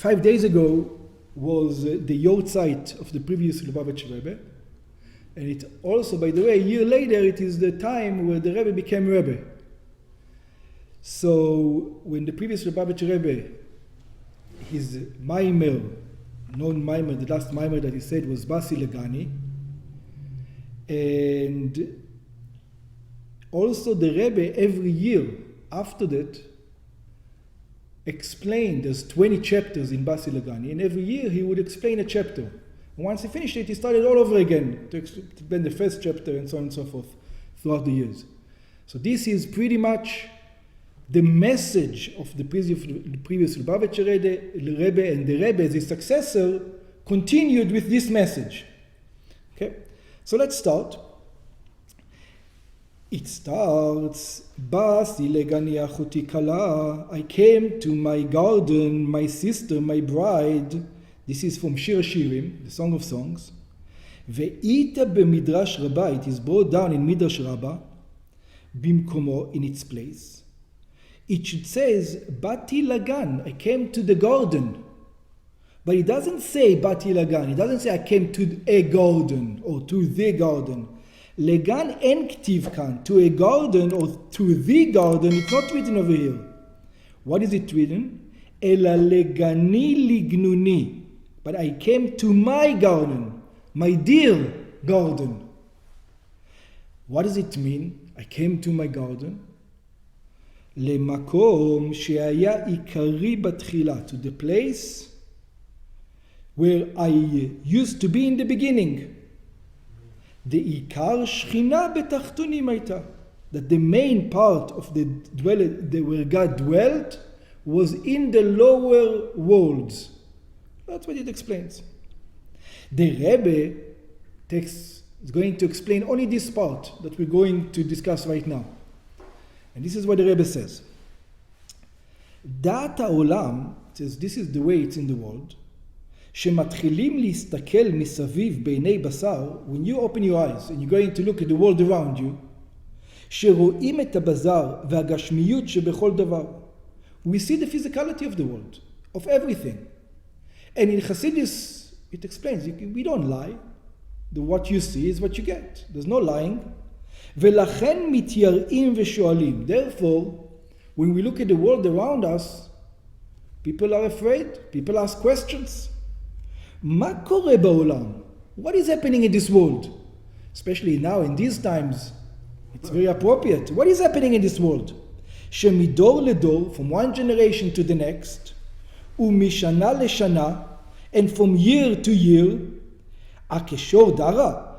5 days ago was the Yortzeit of the previous Lubavitcher Rebbe. And it also, by the way, a year later, it is the time where the Rebbe became Rebbe. So when the previous Lubavitcher Rebbe, his Maimer, known Maimer, the last Maimer that he said was Basi Legani, and also the Rebbe every year after that explained, there's 20 chapters in Basi Legani, and every year he would explain a chapter. And once he finished it, he started all over again to explain the first chapter and so on and so forth throughout the years. So this is pretty much the message of the previous Lubavitcher Rebbe, and the Rebbe, as his successor, continued with this message. Okay, so let's start. It starts, Basi legani achuti kala, I came to my garden, my sister, my bride. This is from Shir Shirim, the Song of Songs. Ve'ita b'midrash Rabbah, it is brought down in Midrash Rabbah, bimkomo, in its place. It should say, Bati lagan, I came to the garden. But it doesn't say Bati lagan, it doesn't say I came to a garden or to the garden. Legan en ktiv kan, to a garden or to the garden, it's not written over here. What is it written? Ela legani lignuni, but I came to my garden, my dear garden. What does it mean? I came to my garden. Lemakom she'aya ikari batchila, to the place where I used to be in the beginning. The ikar shchina betachtonim aita, that the main part of the where God dwelt was in the lower worlds. That's what it explains. The Rebbe is going to explain only this part that we're going to discuss right now. And this is what the Rebbe says. Dat ha'olam, says this is the way it's in the world. שמתחילים להסתכל מסביב בעיני בשר, when you open your eyes and you're going to look at the world around you, שרואים את הבזר והגשמיות שבכל דבר. We see the physicality of the world, of everything. And in Chassidus, it explains, we don't lie. What you see is what you get. There's no lying. ולכן מתייראים ושואלים. Therefore, when we look at the world around us, people are afraid, people ask questions. מה קורה בעולם? What is happening in this world? Especially now, in these times, it's very appropriate. What is happening in this world? שמדור לדור, from one generation to the next, ומשנה לשנה, and from year to year, הקשור דרה.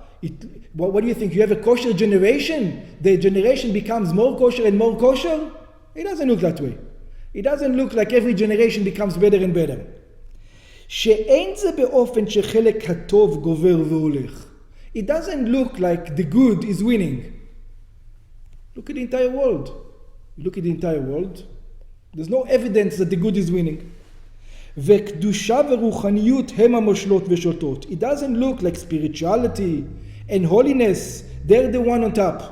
What do you think? You have a kosher generation? The generation becomes more kosher and more kosher? It doesn't look that way. It doesn't look like every generation becomes better and better. שאין זה באופן שחלק הטוב גובר והולך. It doesn't look like the good is winning. Look at the entire world. Look at the entire world. There's no evidence that the good is winning. וקדושה ורוחניות הם המושלות ושולטות. It doesn't look like spirituality and holiness, they're the one on top.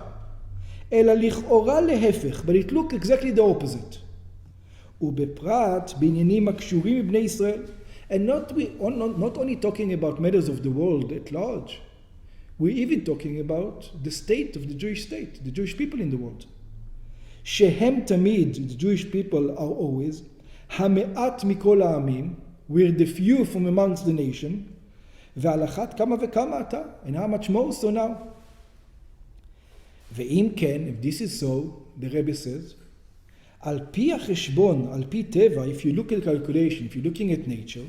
אלא לכאורה להפך, but it looks exactly the opposite. ובפרט בעניינים הקשורים מבני ישראל. And not only talking about matters of the world at large, we're even talking about the state of the Jewish state, the Jewish people in the world. שהם תמיד, the Jewish people are always, המעט מכל העמים, we're the few from amongst the nation, ועל אחת כמה וכמה אתה, and how much more so now. ואם כן, if this is so, the Rebbe says, על פי החשבון, על פי טבע, if you look at calculation, if you're looking at nature,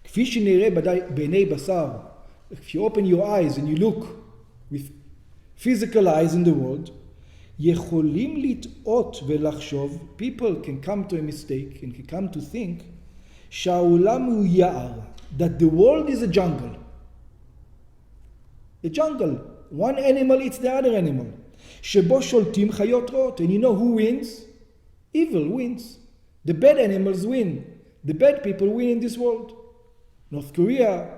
כפי שנראה בעיני בשר, if you open your eyes and you look with physical eyes in the world, יכולים לטעות ולחשוב, people can come to a mistake and can come to think, שהעולם הוא יער, that the world is a jungle. A jungle. One animal eats the other animal. שבו שולטים חיות רעות. And you know who wins? Evil wins. The bad animals win. The bad people win in this world. North Korea,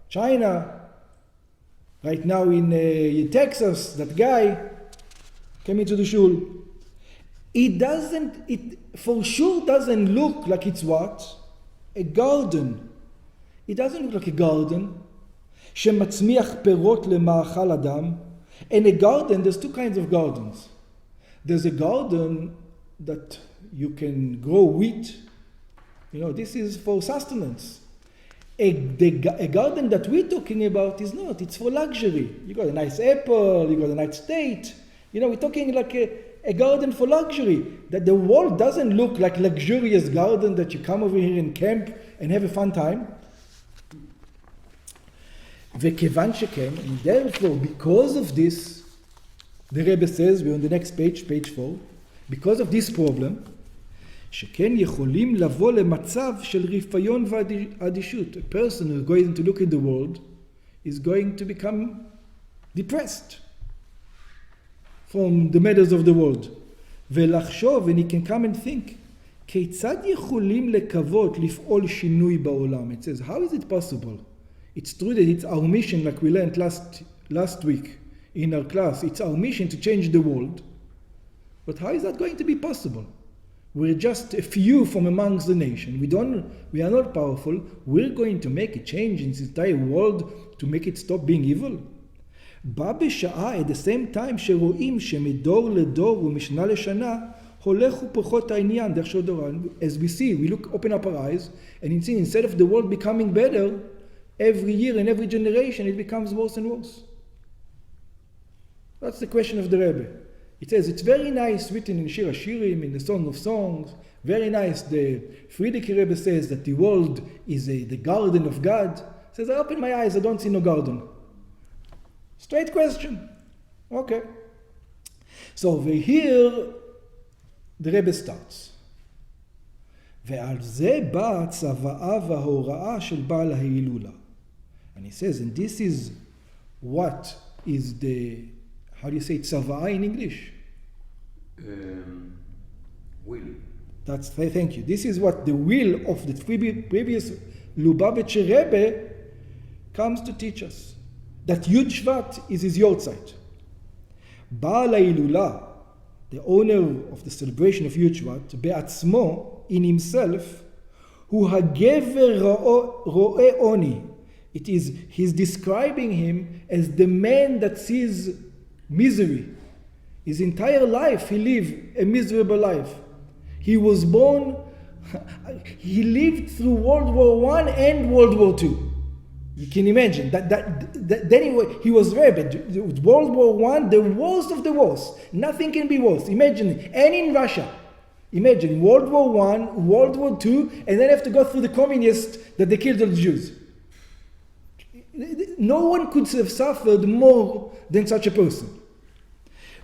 China, right now in Texas, that guy came into the shul. It for sure doesn't look like it's what? a garden. It doesn't look like a garden. שמצמיח פירות למאכל אדם. In a garden, there's two kinds of gardens. There's a garden that you can grow wheat. This is for sustenance. A garden that we're talking about is not. It's for luxury. You got a nice apple, you got a nice date. We're talking like a garden for luxury. That the world doesn't look like luxurious garden that you come over here and camp and have a fun time. וכיוון שכן, and therefore, because of this, the Rebbe says, we're on the next page, page 4, because of this problem, שכן יכולים לבוא למצב של רפיון ואדישות. A person who is going to look at the world is going to become depressed from the matters of the world. ולחשוב, and he can come and think, כיצד יכולים לקוות לפעול שינוי בעולם? It says, how is it possible? It's true that it's our mission, like we learned last week in our class, it's our mission to change the world. But how is that going to be possible? We're just a few from amongst the nation. We are not powerful. We're going to make a change in this entire world to make it stop being evil. בא בשעה, at the same time, שרואים שמדור לדור ומשנה לשנה, הולך ופחות העניין דרך של דור. As we see, we open up our eyes, and instead of the world becoming better, every year and every generation, it becomes worse and worse. That's the question of the Rebbe. It says, it's very nice written in Shir HaShirim, in the Song of Songs, very nice. The Frierdiker Rebbe says that the world is the garden of God. He says, I open my eyes, I don't see no garden. Straight question. Okay. So over here, the Rebbe starts. ועל זה באה הצוואה וההוראה של בעל ההילולה. And he says, and this is what is the, how do you say tzava'ah in English? Will. Thank you. This is what the will of the previous Lubavitcher Rebbe comes to teach us. That Yud Shvat is his yortzeit. Baal HaHilula, the owner of the celebration of Yud Shvat, be'atzmo, in himself, hu hagever ro'e oni. It is, he's describing him as the man that sees misery. His entire life he lived a miserable life. He was born, he lived through World War I and World War II. You can imagine then he was very bad. World War I, the worst of the worst. Nothing can be worse. Imagine, and in Russia. Imagine World War I, World War II, and then have to go through the communists that they killed all the Jews. No one could have suffered more than such a person.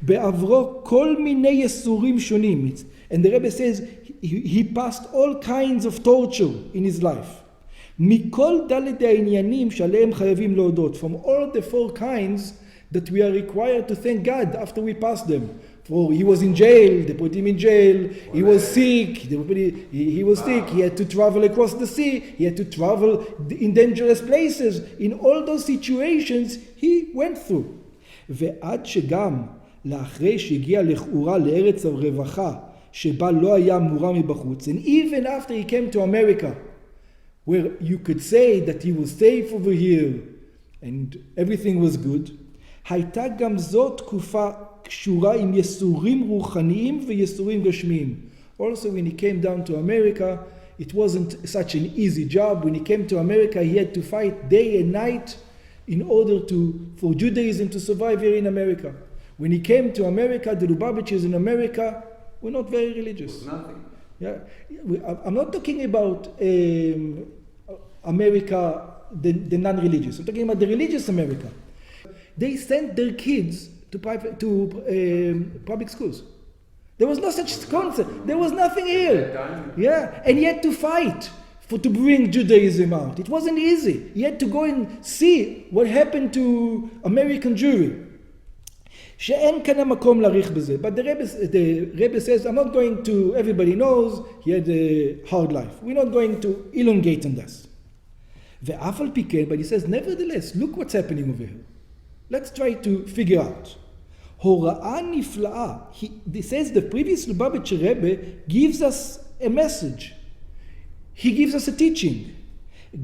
בעברו כל מיני יסורים שונים. And the Rebbe says he passed all kinds of torture in his life. מכל דלת העניינים שעליהם חייבים להודות. From all the four kinds that we are required to thank God after we pass them. For he was in jail, they put him in jail. He was sick, he was sick. He had to travel across the sea. He had to travel in dangerous places. In all those situations, he went through. ועד שגם לאחרי שהגיע לכאורה לארץ הרווחה, שבה לא היה מורם מבחוץ, and even after he came to America, where you could say that he was safe over here, and everything was good, הייתה גם זאת תקופה קשורה עם יסורים רוחניים ויסורים גשמיים. Also, when he came down to America, it wasn't such an easy job. When he came to America, he had to fight day and night in order for Judaism to survive here in America. When he came to America, the Lubavitchers in America were not very religious. It was nothing. Yeah, I'm not talking about America, the non-religious. I'm talking about the religious America. They sent their kids to public schools. There was no such concept. There was nothing here. Yeah, and he had to fight to bring Judaism out. It wasn't easy. He had to go and see what happened to American Jewry. שאין כאן המקום להאריך בזה. But the Rebbe says, I'm not going to, everybody knows, he had a hard life. We're not going to elongate on this. ואף על פי כן, but he says, nevertheless, look what's happening over here. Let's try to figure out. הוראה נפלאה. He says the previous Lubavitcher Rebbe gives us a message. he gives us a teaching.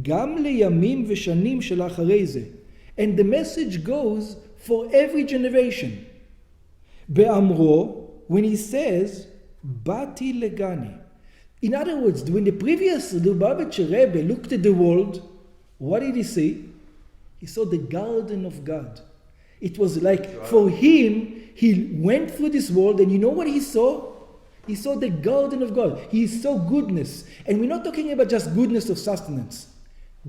גם לימים ושנים שלאחרי זה. And the message goes for every generation. באמרו, when he says, Bati legani. In other words, when the previous Lubavitcher Rebbe looked at the world, what did he see? He saw the garden of God. It was like, for him, he went through this world, and you know what he saw? He saw the garden of God. He saw goodness. And we're not talking about just goodness of sustenance.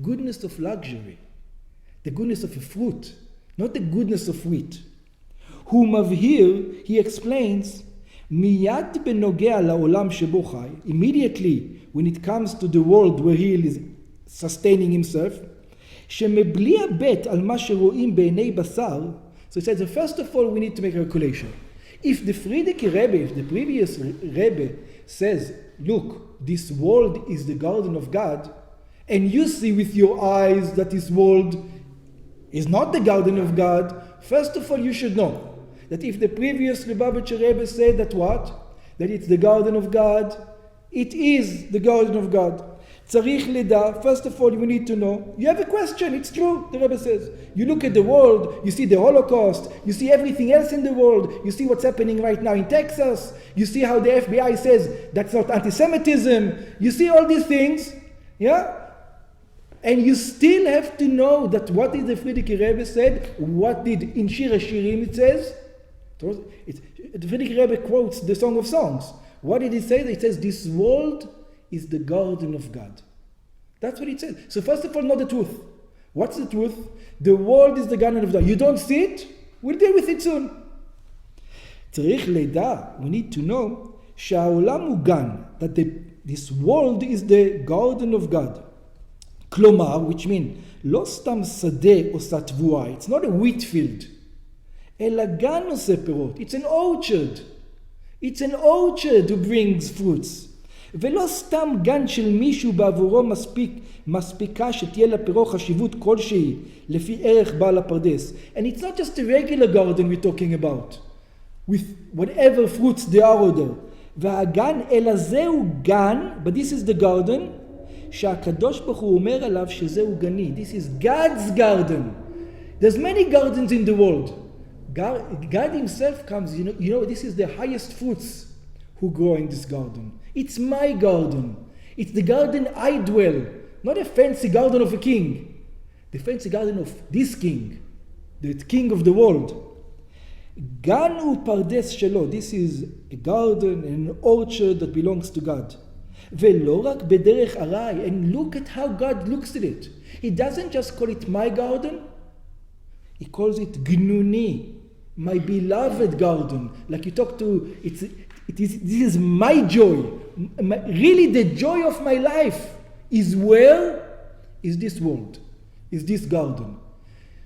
Goodness of luxury. The goodness of a fruit. Not the goodness of wheat. Who mavhir, he explains, miyad benogea la'olam shebo chai, immediately when it comes to the world where he is sustaining himself, שמבלי הבט על מה שרואים בעיני בשר, so it says, first of all, we need to make a calculation. If the Frierdiker Rebbe, if the previous Rebbe says, look, this world is the garden of God, and you see with your eyes that this world is not the garden of God, first of all, you should know that if the previous Lubavitcher Rebbe said that what? That it's the garden of God, it is the garden of God. Tzarich leda, first of all, you need to know. You have a question, it's true, the Rebbe says. You look at the world, you see the Holocaust, you see everything else in the world, you see what's happening right now in Texas, you see how the FBI says that's not anti-Semitism, you see all these things, yeah? And you still have to know that what did the Frierdiker Rebbe said, what did in Shir HaShirim it says? The Frierdiker Rebbe quotes the Song of Songs. What did he say? It says, this world is the garden of God. That's what it says. So first of all, know the truth. What's the truth? The world is the garden of God. You don't see it? We'll deal with it soon. צריך לדע, we need to know, שהעולם הוא גן, that this world is the garden of God. כלומר, which means, לא סתם שדה עושה תבואה, it's not a wheat field, אלא גן עושה פירות. It's an orchard. It's an orchard who brings fruits. ולא סתם גן של מישהו בעבורו מספיקה שתהיה לפירו חשיבות כלשהי לפי ערך בעל הפרדס. And it's not just a regular garden we're talking about, with whatever fruits there are there. והגן, אלא זהו גן, but this is the garden, שהקדוש ברוך הוא אומר עליו שזהו גני. This is God's garden. There's many gardens in the world. God himself comes, you know, this is the highest fruits who grow in this garden. It's my garden. It's the garden I dwell. Not a fancy garden of a king. The fancy garden of this king. The king of the world. Gan u pardes shelo. This is a garden, an orchard that belongs to God. Velo rak bederech arai. And look at how God looks at it. He doesn't just call it my garden. He calls it gnuni. My beloved garden. Like you talk to, this is my joy. Really the joy of my life is where? Is this world. Is this garden.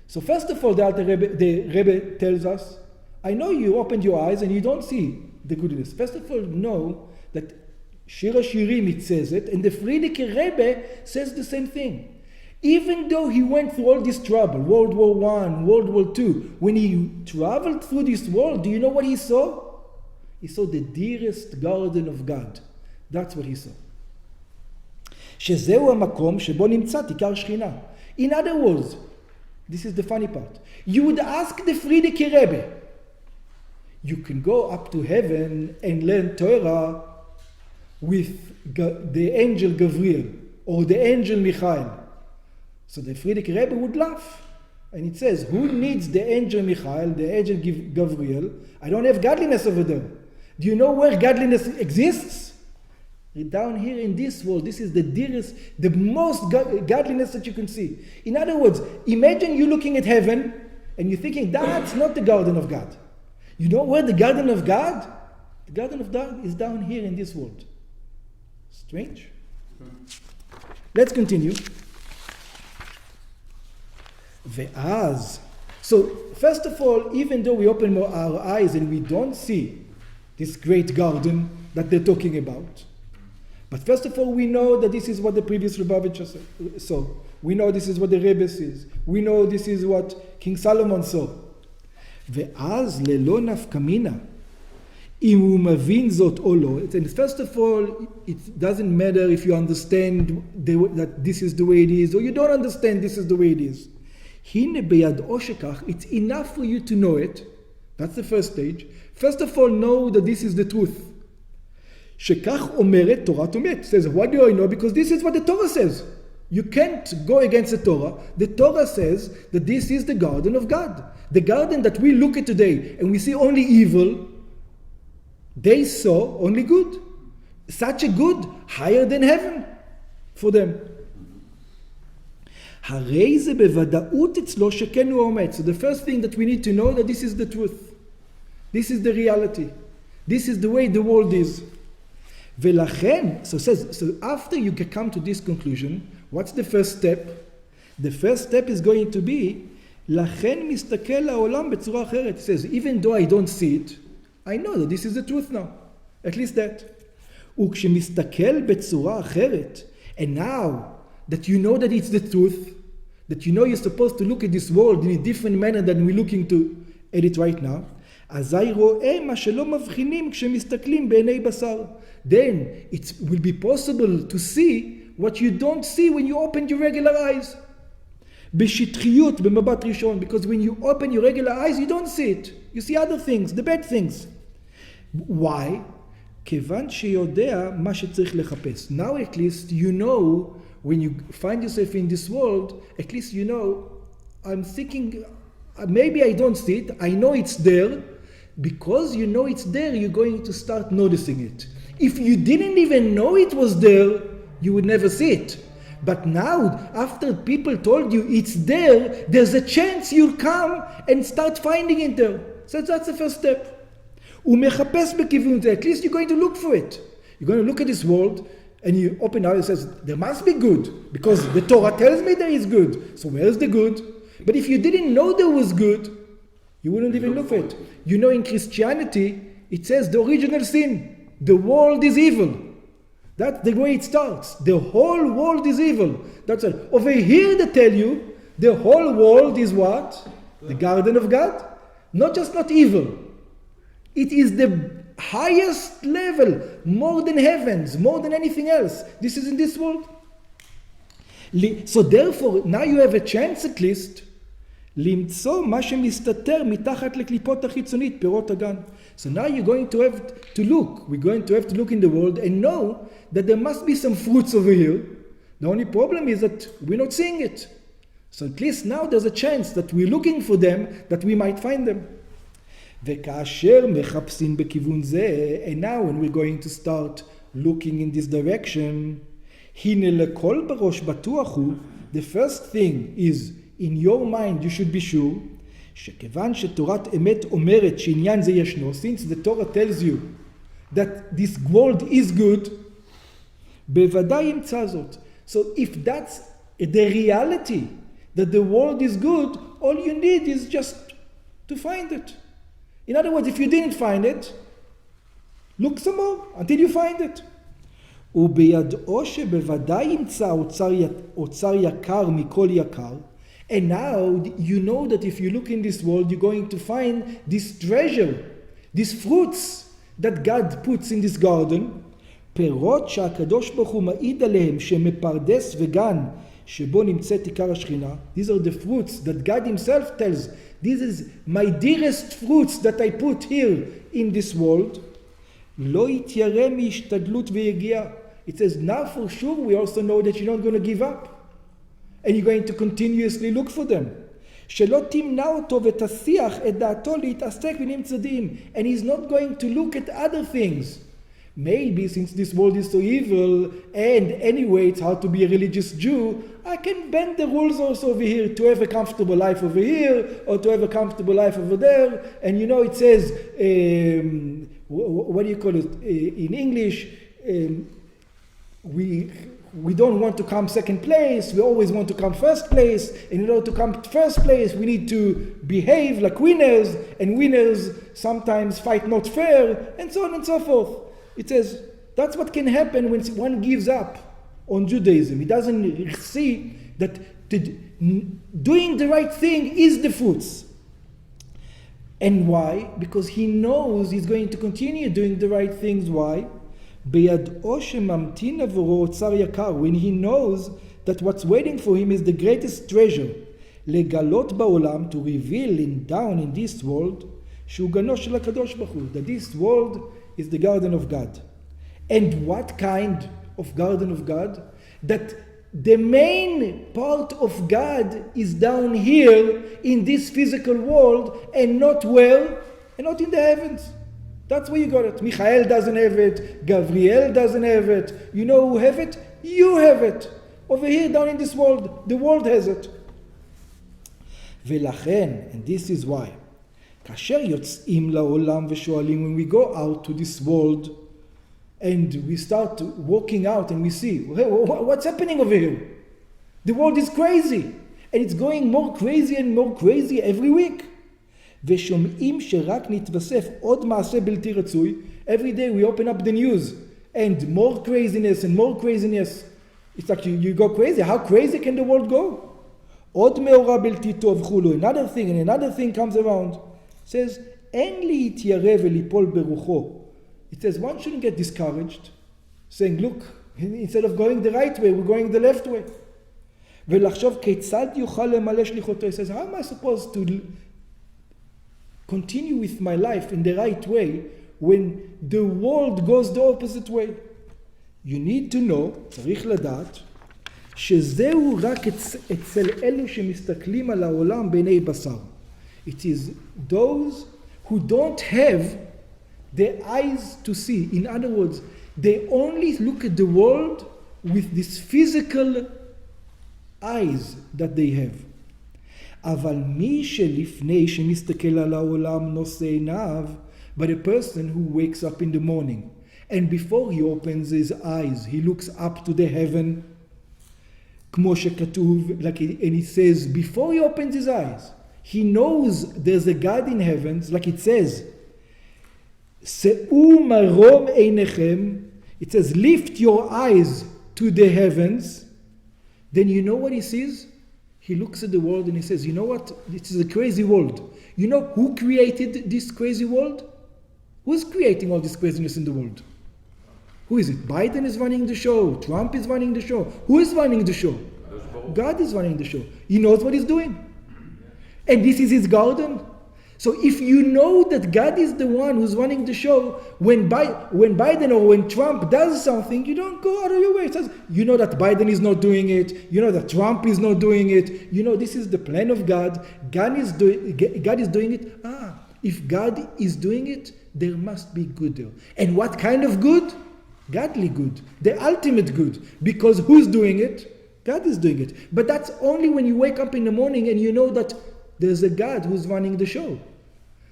So first of all, the Rebbe tells us, I know you opened your eyes and you don't see the goodness. First of all, know that Shir HaShirim, it says it, and the Frierdiker Rebbe says the same thing. Even though he went through all this trouble, World War I, World War II, when he traveled through this world, do you know what he saw? He saw the dearest garden of God. That's what he saw. שזהו המקום שבו נמצא תיקר שכינה. In other words, this is the funny part. You would ask the Frierdiker Rebbe, you can go up to heaven and learn Torah with the angel Gabriel or the angel Michael. So the Frierdiker Rebbe would laugh. And it says, who needs the angel Michael, the angel Gabriel? I don't have godliness over there. Do you know where godliness exists? Down here in this world, this is the dearest, the most godliness that you can see. In other words, imagine you looking at heaven and you're thinking, that's not the garden of God. You know where the garden of God? The garden of God is down here in this world. Strange. Let's continue. Ve'az. So, first of all, even though we open our eyes and we don't see this great garden that they're talking about, but first of all, we know that this is what the previous Lubavitcher saw. We know this is what the Rebbe says. We know this is what King Solomon saw. Ve'az lelo nafkamina. אם הוא מבין זאת או לא. And first of all, it doesn't matter if you understand that this is the way it is, or you don't understand this is the way it is. הנה בידעו שכך, it's enough for you to know it. That's the first stage. First of all, know that this is the truth. שכך אומרת תורת אמת. Says, what do I know? Because this is what the Torah says. You can't go against the Torah. The Torah says that this is the garden of God. The garden that we look at today and we see only evil, they saw only good. Such a good, higher than heaven for them. הרי זה בוודאות אצלו שכן הוא עומד. So the first thing that we need to know that this is the truth. This is the reality. This is the way the world is. ולכן, so after you come to this conclusion, what's the first step? The first step is going to be, לכן מסתכל העולם בצורה אחרת. It says, even though I don't see it, I know that this is the truth now. At least that. וכשמסתכל בצורה אחרת, and now that you know that it's the truth, that you know you're supposed to look at this world in a different manner than we're looking at it right now, אזי רואה מה שלא מבחינים כשמסתכלים בעיני בשר. Then it will be possible to see what you don't see when you open your regular eyes. בשטחיות, במבט ראשון, because when you open your regular eyes you don't see it. You see other things, the bad things. Why? כיוון שיודע מה שצריך לחפש. Now at least you know, when you find yourself in this world, at least you know, I'm thinking, maybe I don't see it, I know it's there. Because you know it's there, you're going to start noticing it. If you didn't even know it was there, you would never see it. But now, after people told you it's there, there's a chance you'll come and start finding it there. So that's the first step. ומחפש בכיוון זה. At least you're going to look for it. You're going to look at this world, and you open out and says, there must be good, because the Torah tells me there is good. So where's the good? But if you didn't know there was good, you wouldn't even look for it. You know, in Christianity, it says the original sin. The world is evil. That's the way it starts. The whole world is evil. That's it. Over here they tell you, the whole world is what? The garden of God. Not just not evil. It is the highest level, more than heavens, more than anything else. This is in this world. So therefore, now you have a chance at least למצוא מה שמסתתר מתחת לקליפות החיצונית, פירות הגן. So now you're going to have to look. We're going to have to look in the world and know that there must be some fruits over here. The only problem is that we're not seeing it. So at least now there's a chance that we're looking for them, that we might find them. וכאשר מחפשים בכיוון זה, and now when we're going to start looking in this direction, הנה לכל בראש בטוח הוא, the first thing is, in your mind you should be sure, שכיוון שתורת אמת אומרת שעניין זה ישנו, since the Torah tells you that this world is good, בוודאי ימצא זאת. So if that's the reality, that the world is good, all you need is just to find it. In other words, if you didn't find it, look some more until you find it. ובידעו שבוודאי ימצא אוצר יקר מכל יקר, and now you know that if you look in this world, you're going to find this treasure, these fruits that God puts in this garden, פירות שהקדוש ברוך הוא מעיד עליהם שמפרדס וגן שבו נמצאת עיקר השכינה. These are the fruits that God himself tells, this is my dearest fruits that I put here in this world. לא יתיירא מהשתדלות ויגיעה. It says, now for sure we also know that you're not going to give up. And you're going to continuously look for them. שלא תמנע אותו ותסיח את דעתו להתעסק בעניינים צדדיים. And he's not going to look at other things. Maybe since this world is so evil, and anyway it's hard to be a religious Jew, I can bend the rules also over here to have a comfortable life over here, or to have a comfortable life over there. And you know it says, what do you call it in English? We don't want to come second place, we always want to come first place. And in order to come first place, we need to behave like winners, and winners sometimes fight not fair, and so on and so forth. It says, that's what can happen when one gives up on Judaism. He doesn't see that doing the right thing is the fruits. And why? Because he knows he's going to continue doing the right things. Why? בידעו שממתין עבורו אוצר יקר, when he knows that what's waiting for him is the greatest treasure, לגלות בעולם, to reveal down in this world, שהוא גנו של הקדוש ברוך הוא, that this world is the garden of God. And what kind of garden of God? That the main part of God is down here in this physical world and not where? And not in the heavens. That's where you got it. Michael doesn't have it. Gabriel doesn't have it. You know who have it? You have it. Over here down in this world, the world has it. ולכן, and this is why, כאשר יוצאים לעולם ושואלים, when we go out to this world and we start walking out and we see, what's happening over here? The world is crazy. And it's going more crazy and more crazy every week. ושומעים שרק נתווסף עוד מעשה בלתי רצוי. Every day we open up the news and more craziness and more craziness. It's like you go crazy. How crazy can the world go? עוד מאורע בלתי טוב וכולו. Another thing and another thing comes around. It says, אין להתיירא וליפול ברוחו. It says one shouldn't get discouraged, saying, look, instead of going the right way, we're going the left way. ולחשוב כיצד יוכל למלא שליחותו. It says, how am I supposed to continue with my life in the right way when the world goes the opposite way? You need to know, צריך לדעת, שזהו רק אצל אלו שמסתכלים על העולם בעיני בשר. It is those who don't have the eyes to see. In other words, they only look at the world with this physical eyes that they have. אבל מי שלפני שמסתכל על העולם נושא עיניו, but a person who wakes up in the morning and before he opens his eyes he looks up to the heaven, כמו שכתוב, and he says before he opens his eyes he knows there's a God in heavens, like it says, שאו מרום עיניכם, it says lift your eyes to the heavens. Then you know what he sees? He looks at the world and he says, you know what? This is a crazy world. You know who created this crazy world? Who's creating all this craziness in the world? Who is it? Biden is running the show. Trump is running the show. Who is running the show? God is running the show. He knows what he's doing. And this is his garden. So if you know that God is the one who's running the show, when Biden or when Trump does something, you don't go out of your way. It says, you know that Biden is not doing it. You know that Trump is not doing it. You know this is the plan of God. God is doing it. If God is doing it, there must be good there. And what kind of good? Godly good. The ultimate good. Because who's doing it? God is doing it. But that's only when you wake up in the morning and you know that there's a God who's running the show.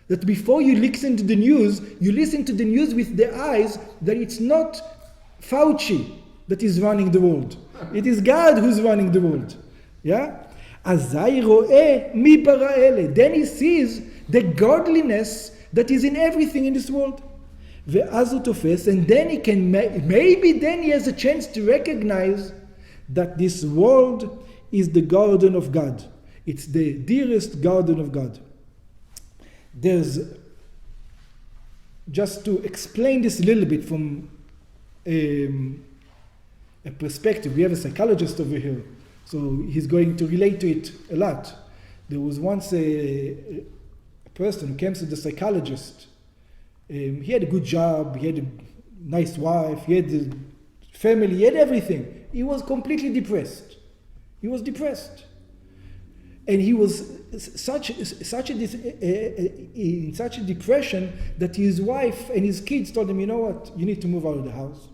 That before you listen to the news, you listen to the news with the eyes that it's not Fauci that is running the world. It is God who's running the world. Yeah? אזי רואה מי ברא אלה. Then he sees the godliness that is in everything in this world. ואז הוא תופס, and then he can, maybe then he has a chance to recognize that this world is the garden of God. It's the dearest garden of God. There's, just to explain this a little bit from a perspective, we have a psychologist over here, so he's going to relate to it a lot. There was once a person who came to the psychologist. He had a good job, he had a nice wife, he had a family, he had everything. He was completely depressed. He was depressed. And he was in such a depression that his wife and his kids told him, you know what, you need to move out of the house.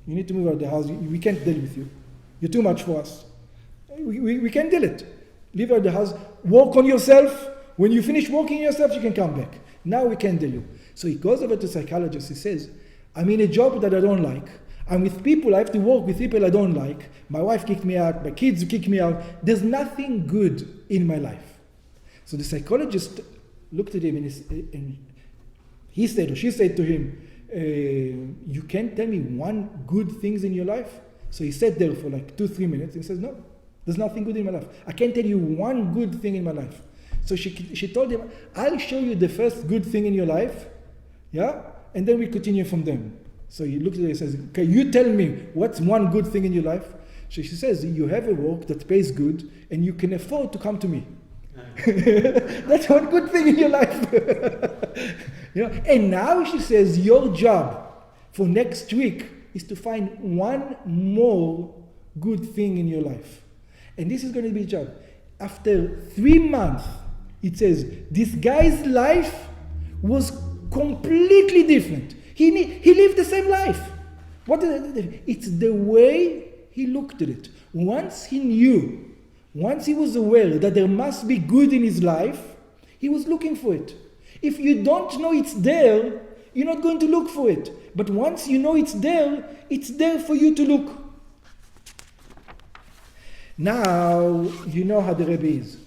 You need to move out of the house. We can't deal with you. You're too much for us. We can't deal it. Leave out of the house. Work on yourself. When you finish working on yourself, you can come back. Now we can't deal you. So he goes over to a psychologist. He says, I'm in a job that I don't like. I'm with people, I have to work with people I don't like. My wife kicked me out, my kids kicked me out. There's nothing good in my life. So the psychologist looked at him and he said, or she said to him, you can't tell me one good thing in your life? So he sat there for like 2-3 minutes and says, no, there's nothing good in my life. I can't tell you one good thing in my life. So she told him, I'll show you the first good thing in your life, yeah, and then we continue from them. So he looks at her and says, okay, you tell me what's one good thing in your life. So she says, you have a work that pays good and you can afford to come to me. That's one good thing in your life. You know? And now she says, your job for next week is to find one more good thing in your life. And this is going to be a job. After 3 months, it says, this guy's life was completely different. He lived the same life. What is it? It's the way he looked at it. Once he knew, once he was aware that there must be good in his life, he was looking for it. If you don't know it's there, you're not going to look for it. But once you know it's there for you to look. Now, you know how the Rebbe is.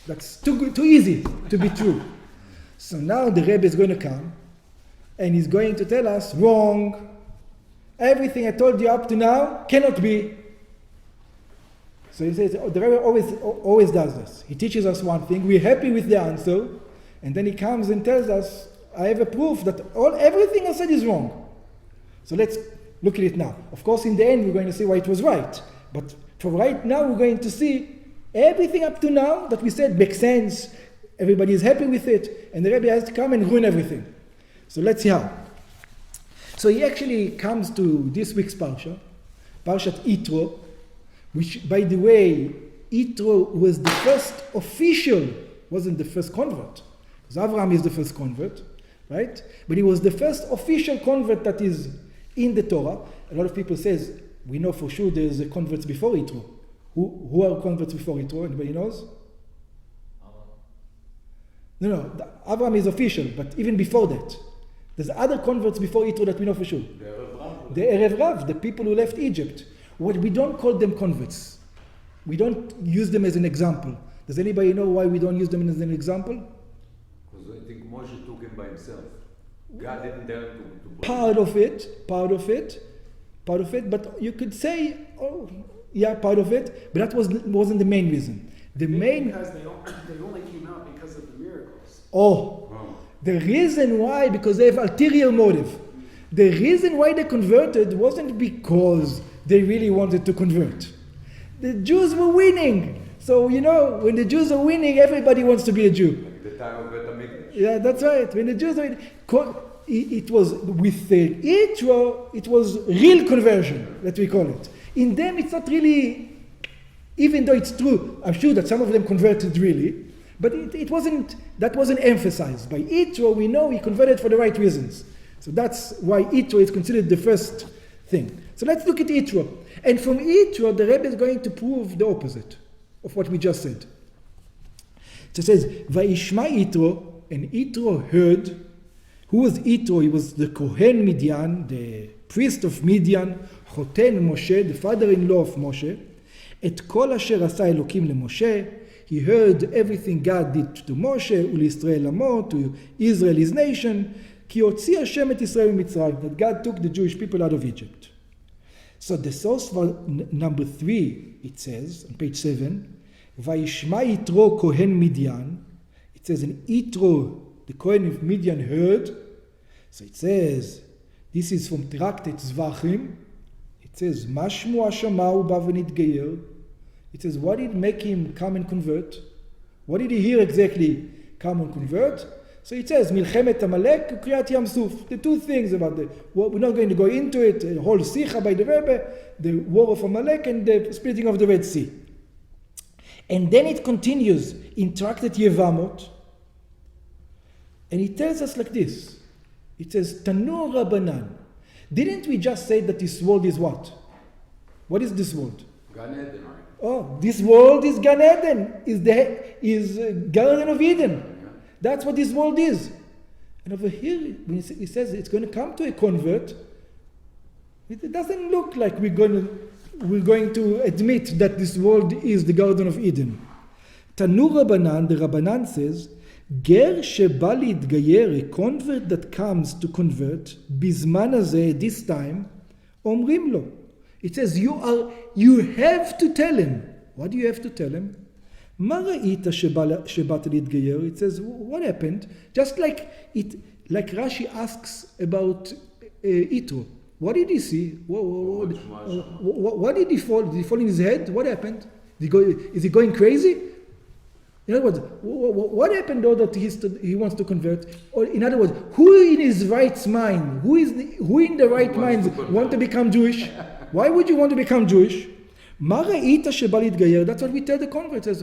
That's too easy to be true. So now the Rebbe is going to come and he's going to tell us, wrong. Everything I told you up to now cannot be. So he says, the Rebbe always does this. He teaches us one thing, we're happy with the answer, and then he comes and tells us, I have a proof that everything I said is wrong. So let's look at it now. Of course, in the end, we're going to see why it was right. But for right now, we're going to see everything up to now that we said makes sense. Everybody is happy with it. And the Rebbe has to come and ruin everything. So let's see how. So he actually comes to this week's Parsha, Parshat Yitro, which, by the way, Yitro was the first official, wasn't the first convert. Because Abraham is the first convert, right? But he was the first official convert that is in the Torah. A lot of people says, we know for sure there's a converts before Yitro. Who are converts before Yitro? Anybody knows? No, Abraham is official, but even before that, there's other converts before Yitro that we know for sure. The Erev Rav, the people who left Egypt. What we don't call them converts. We don't use them as an example. Does anybody know why we don't use them as an example? Because I think Moshe took him by himself. God didn't tell him to part of it, but you could say, part of it, but that wasn't the main reason. Because they only came out because of the miracles. The reason why, because they have ulterior motive. The reason why they converted wasn't because they really wanted to convert. The Jews were winning. So, when the Jews are winning, everybody wants to be a Jew. Like the time of Betamikdash. Yeah, that's right. When the Jews are winning, it was with the Yitro, it was real conversion, that we call it. In them, it's not really, even though it's true, I'm sure that some of them converted really, but that wasn't emphasized. By Yitro, we know he converted for the right reasons. So that's why Yitro is considered the first thing. So let's look at Yitro. And from Yitro, the Rebbe is going to prove the opposite of what we just said. So it says, Vayishma Yitro, and Yitro heard. Who was Yitro? He was the Kohen Midian, the priest of Midian, Choten Moshe, the father-in-law of Moshe. Et kol asher asa Elokim leMoshe. He heard everything God did to Moshe, uLisrael amo, to Israel his nation, ki hotzi Hashem et Yisrael miMitzrayim, that God took the Jewish people out of Egypt. So the source for number 3, it says, on page 7, Vayishma Yitro Kohen Midian. It says, in Yitro, the Kohen of Midian heard. So it says, this is from Tractate Zvachim. It says, Mashmu Hashama uba v'nitgeyer. It says, what did make him come and convert? What did he hear exactly come and convert? So it says, Milchemet Amalek, Kriyat Yam Suf. The two things about we're not going to go into it, the whole Sicha by the Rebbe, the war of Amalek and the splitting of the Red Sea. And then it continues in Tractate Yevamot, and it tells us like this. It says, Tanu Rabbanan. Didn't we just say that this world is what? What is this world? Gan Eden, right? This world is Gan Eden, is Garden of Eden. That's what this world is. And over here, when he says it's going to come to a convert, it doesn't look like we're going to admit that this world is the Garden of Eden. Tanu Rabbanan, the Rabbanan says, Ger sheba להתגייר, a convert that comes to convert, בזמן הזה, this time, אומרים לו. It says, you have to tell him. What do you have to tell him? מה ראית שבאת להתגייר? It says, what happened? Just like Rashi asks about Yitro. What did he see? What did he fall? Did he fall in his head? What happened? Is he going crazy? In other words, what happened though that he wants to convert? Or in other words, who in his right mind, who in the right mind want to become Jewish? Why would you want to become Jewish? מה ראית שבא להתגייר? That's what we tell the converts.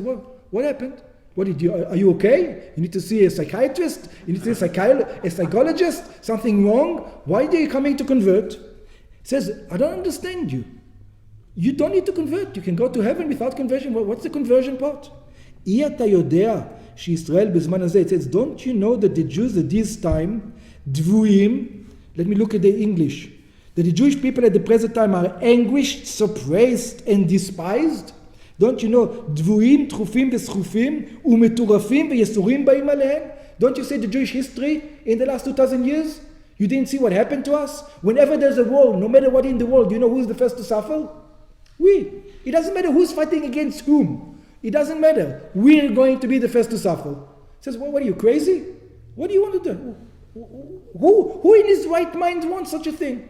What happened? Are you okay? You need to see a psychiatrist? You need to see a psychologist? Something wrong? Why are you coming to convert? It says, I don't understand you. You don't need to convert. You can go to heaven without conversion. What's the conversion part? אי אתה יודע שישראל בזמן הזה, it says, don't you know that the Jews at this time, דבויים, let me look at the English, that the Jewish people at the present time are anguished, suppressed, and despised? Don't you know, דבויים, דחופים וסחופים, ומטורפים ויסורים באים עליהם? Don't you see the Jewish history in the last 2,000 years? You didn't see what happened to us? Whenever there's a war, no matter what in the world, you know who's the first to suffer? We. It doesn't matter who's fighting against whom. It doesn't matter. We're going to be the first to suffer. He says, what are you, crazy? What do you want to do? Who in his right mind wants such a thing?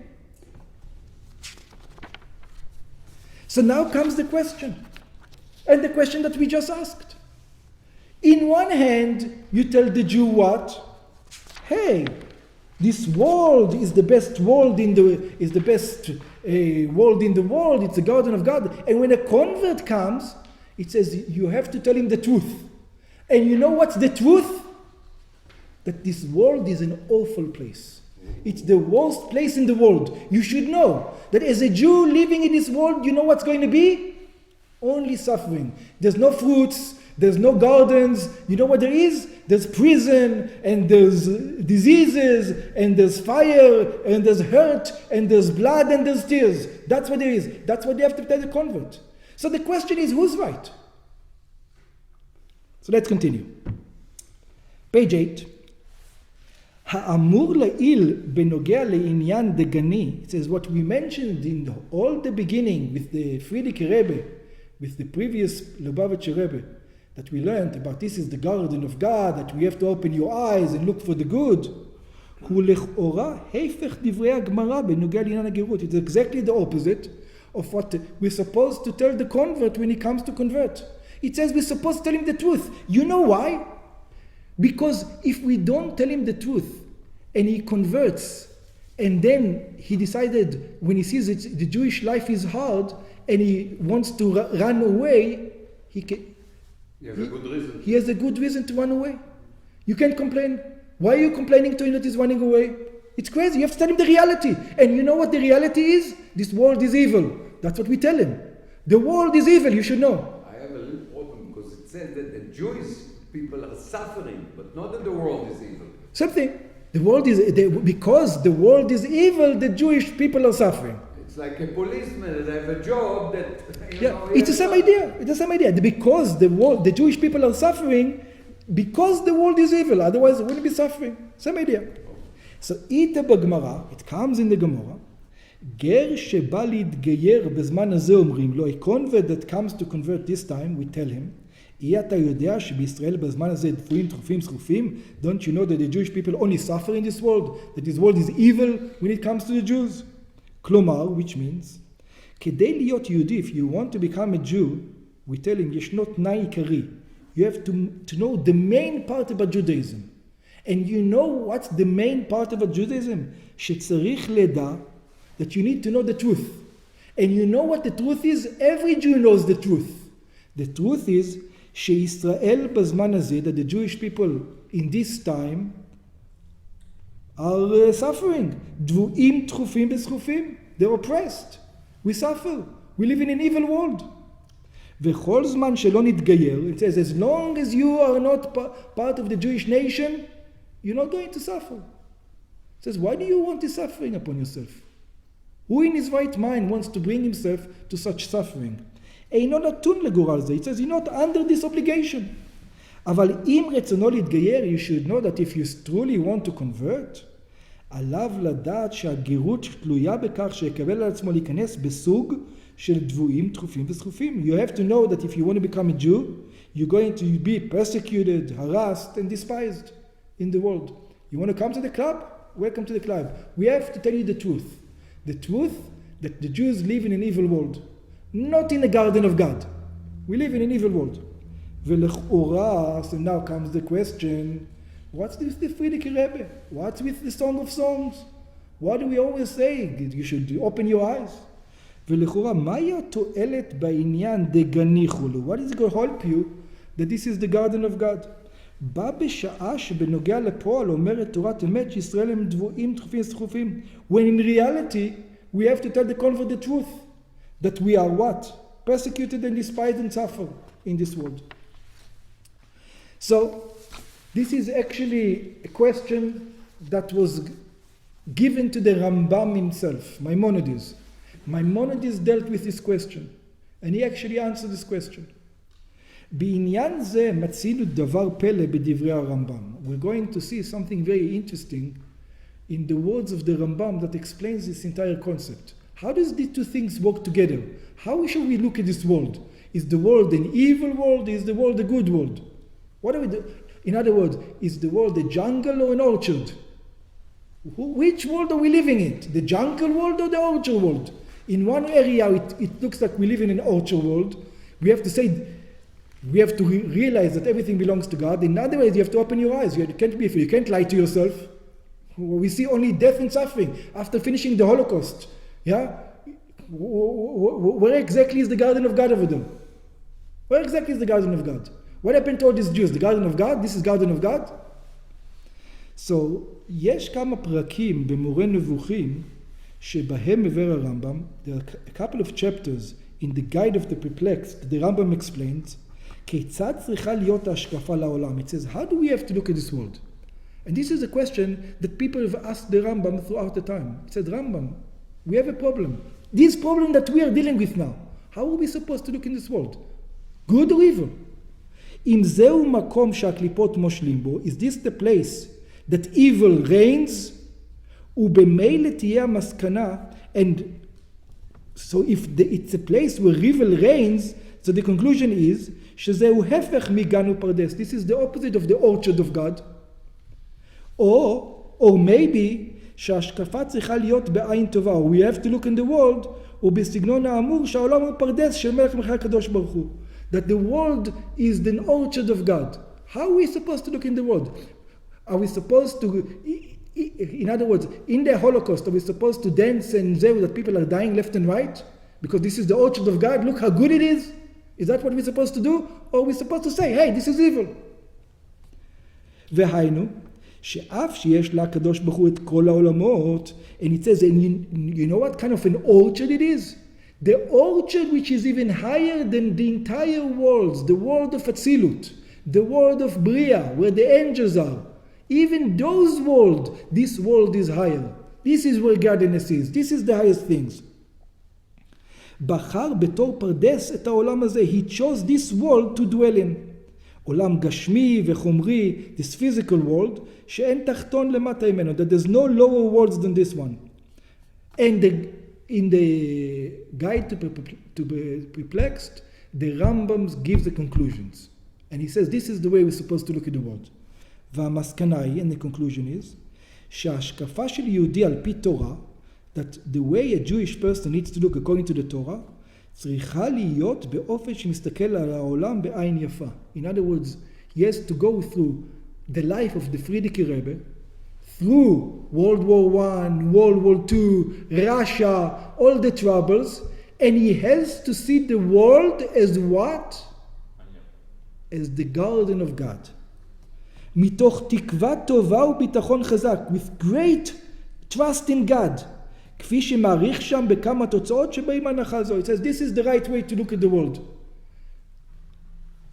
So now comes the question. And the question that we just asked. In one hand, you tell the Jew what? Hey, this world is the best world in the world. It's the garden of God. And when a convert comes, it says you have to tell him the truth. And you know what's the truth? That this world is an awful place. It's the worst place in the world. You should know that as a Jew living in this world, you know what's going to be? Only suffering. There's no fruits, there's no gardens. You know what there is? There's prison, and there's diseases, and there's fire, and there's hurt, and there's blood, and there's tears. That's what there is. That's what they have to tell the convert. So the question is, who's right? So let's continue. Page 8. האמור לעיל בנוגע לעניין דגני. It says what we mentioned in all the beginning with the Friedrich Rebbe, with the previous Lubavitcher Rebbe, that we learned about this is the garden of God, that we have to open your eyes and look for the good. הוא לכאורה הפך דברי הגמרא בנוגע לעניין הגרות. It's exactly the opposite of what we're supposed to tell the convert when he comes to convert. It says we're supposed to tell him the truth. You know why? Because if we don't tell him the truth and he converts and then he decided when he sees that the Jewish life is hard and he wants to run away, he has a good reason to run away. You can't complain. Why are you complaining to him that he's running away? It's crazy. You have to tell him the reality. And you know what the reality is? This world is evil. That's what we tell him. The world is evil. You should know. I have a little problem because it says that the Jewish people are suffering, but not that the world is evil. Same thing. The world is because the world is evil. The Jewish people are suffering. It's like a policeman that have a job that. It's the same idea. It's the same idea. Because the Jewish people are suffering, because the world is evil. Otherwise, it wouldn't be suffering. Same idea. So, ita b'Gemara, it comes in the Gemara. גר שבא להתגייר בזמן הזה אומרים לו, a convert that comes to convert this time, we tell him, אי אתה יודע שבישראל בזמן הזה דפויים, דחופים, סחופים? Don't you know that the Jewish people only suffer in this world? That this world is evil when it comes to the Jews? כלומר, which means, כדי להיות יהודי, if you want to become a Jew, we tell him, ישנו תנאי עיקרי. You have to know the main part about Judaism. And you know what's the main part of Judaism? שצריך לדע, that you need to know the truth. And you know what the truth is? Every Jew knows the truth. The truth is שישראל בזמן הזה, that the Jewish people in this time are suffering. דבויים, דחופים וסחופים. They're oppressed. We suffer. We live in an evil world. וכל זמן שלא נתגייר, it says, as long as you are not part of the Jewish nation, you're not going to suffer. It says, why do you want this suffering upon yourself? Who in his right mind wants to bring himself to such suffering? אינו נתון לגורל זה. It says, you're not under this obligation. אבל אם רצונו להתגייר, you should know that if you truly want to convert, עליו לדעת שהגירות תלויה בכך שיקבל על עצמו להיכנס בסוג של דבויים, דחופים וסחופים. You have to know that if you want to become a Jew, you're going to be persecuted, harassed, and despised in the world. You want to come to the club? Welcome to the club. We have to tell you the truth. The truth that the Jews live in an evil world, not in the garden of God. We live in an evil world. So now comes the question, what's with the Friedrich Rebbe? What's with the Song of Songs? What do we always say? You should open your eyes. What is going to help you that this is the garden of God? When in reality, we have to tell the convert the truth, that we are what? Persecuted and despised and suffer in this world. So, this is actually a question that was given to the Rambam himself, Maimonides. Maimonides dealt with this question, and he actually answered this question. בעניין זה מצינו דבר פלא בדברי הרמב"ם. We're going to see something very interesting in the words of the Rambam that explains this entire concept. How does these two things work together? How should we look at this world? Is the world an evil world? Is the world a good world? What do we do? In other words, is the world a jungle or an orchard? Which world are we living in? The jungle world or the orchard world? In one area, it looks like we live in an orchard world. We have to say, we have to realize that everything belongs to God. In other ways, you have to open your eyes. You can't be afraid. You can't lie to yourself. We see only death and suffering after finishing the Holocaust. Yeah? Where exactly is the garden of God over there? Where exactly is the garden of God? What happened to all these Jews? The garden of God? This is garden of God? So, יש כמה פרקים במורה נבוכים שבהם מבאר הרמב"ם. There are a couple of chapters in the Guide of the Perplexed. The Rambam explains כיצד צריכה להיות ההשקפה לעולם. It says, how do we have to look at this world? And this is a question that people have asked the Rambam throughout the time. It said, Rambam, we have a problem. This problem that we are dealing with now, how are we supposed to look in this world? Good or evil? אם זהו מקום שהקליפות מושלים בו, is this the place that evil reigns? ובמילא תהיה המסקנה, and so if it's a place where evil reigns, so the conclusion is, שזהו הפך מגן ופרדס. This is the opposite of the orchard of God. Or maybe, שההשקפה צריכה להיות בעין טובה. We have to look in the world, ובסגנון האמור שהעולם הוא פרדס של מלך מלכי הקדוש ברוך הוא. That the world is the orchard of God. How are we supposed to look in the world? Are we supposed to, in other words, in the Holocaust, are we supposed to dance and say that people are dying left and right? Because this is the orchard of God, look how good it is? Is that what we're supposed to do? Or are we supposed to say, hey, this is evil? והיינו, שאף שיש לקדוש ברוך הוא את כל העולמות, and it says, and you know what kind of an orchard it is? The orchard which is even higher than the entire world, the world of Atzilut, the world of Bria, where the angels are. Even those worlds, this world is higher. This is where godliness is. This is the highest things. בחר בתור פרדס את העולם הזה. He chose this world to dwell in. עולם גשמי וחומרי, this physical world, שאין תחתון למטה ממנו. That there's no lower worlds than this one. And in the Guide to be Perplexed, the Rambam gives the conclusions. And he says, this is the way we're supposed to look at the world. והמסקנה היא, and the conclusion is, שההשקפה של יהודי על פי תורה, that the way a Jewish person needs to look according to the Torah, צריכה להיות באופן שמסתכל על העולם בעין יפה. In other words, he has to go through the life of the Friedrich Rebbe, through World War I, World War II, Russia, all the troubles, and he has to see the world as what? As the garden of God. מתוך תקווה טובה וביטחון חזק, with great trust in God, כפי שמעריך שם בכמה תוצאות שבאים הנחה זו. It says, this is the right way to look at the world.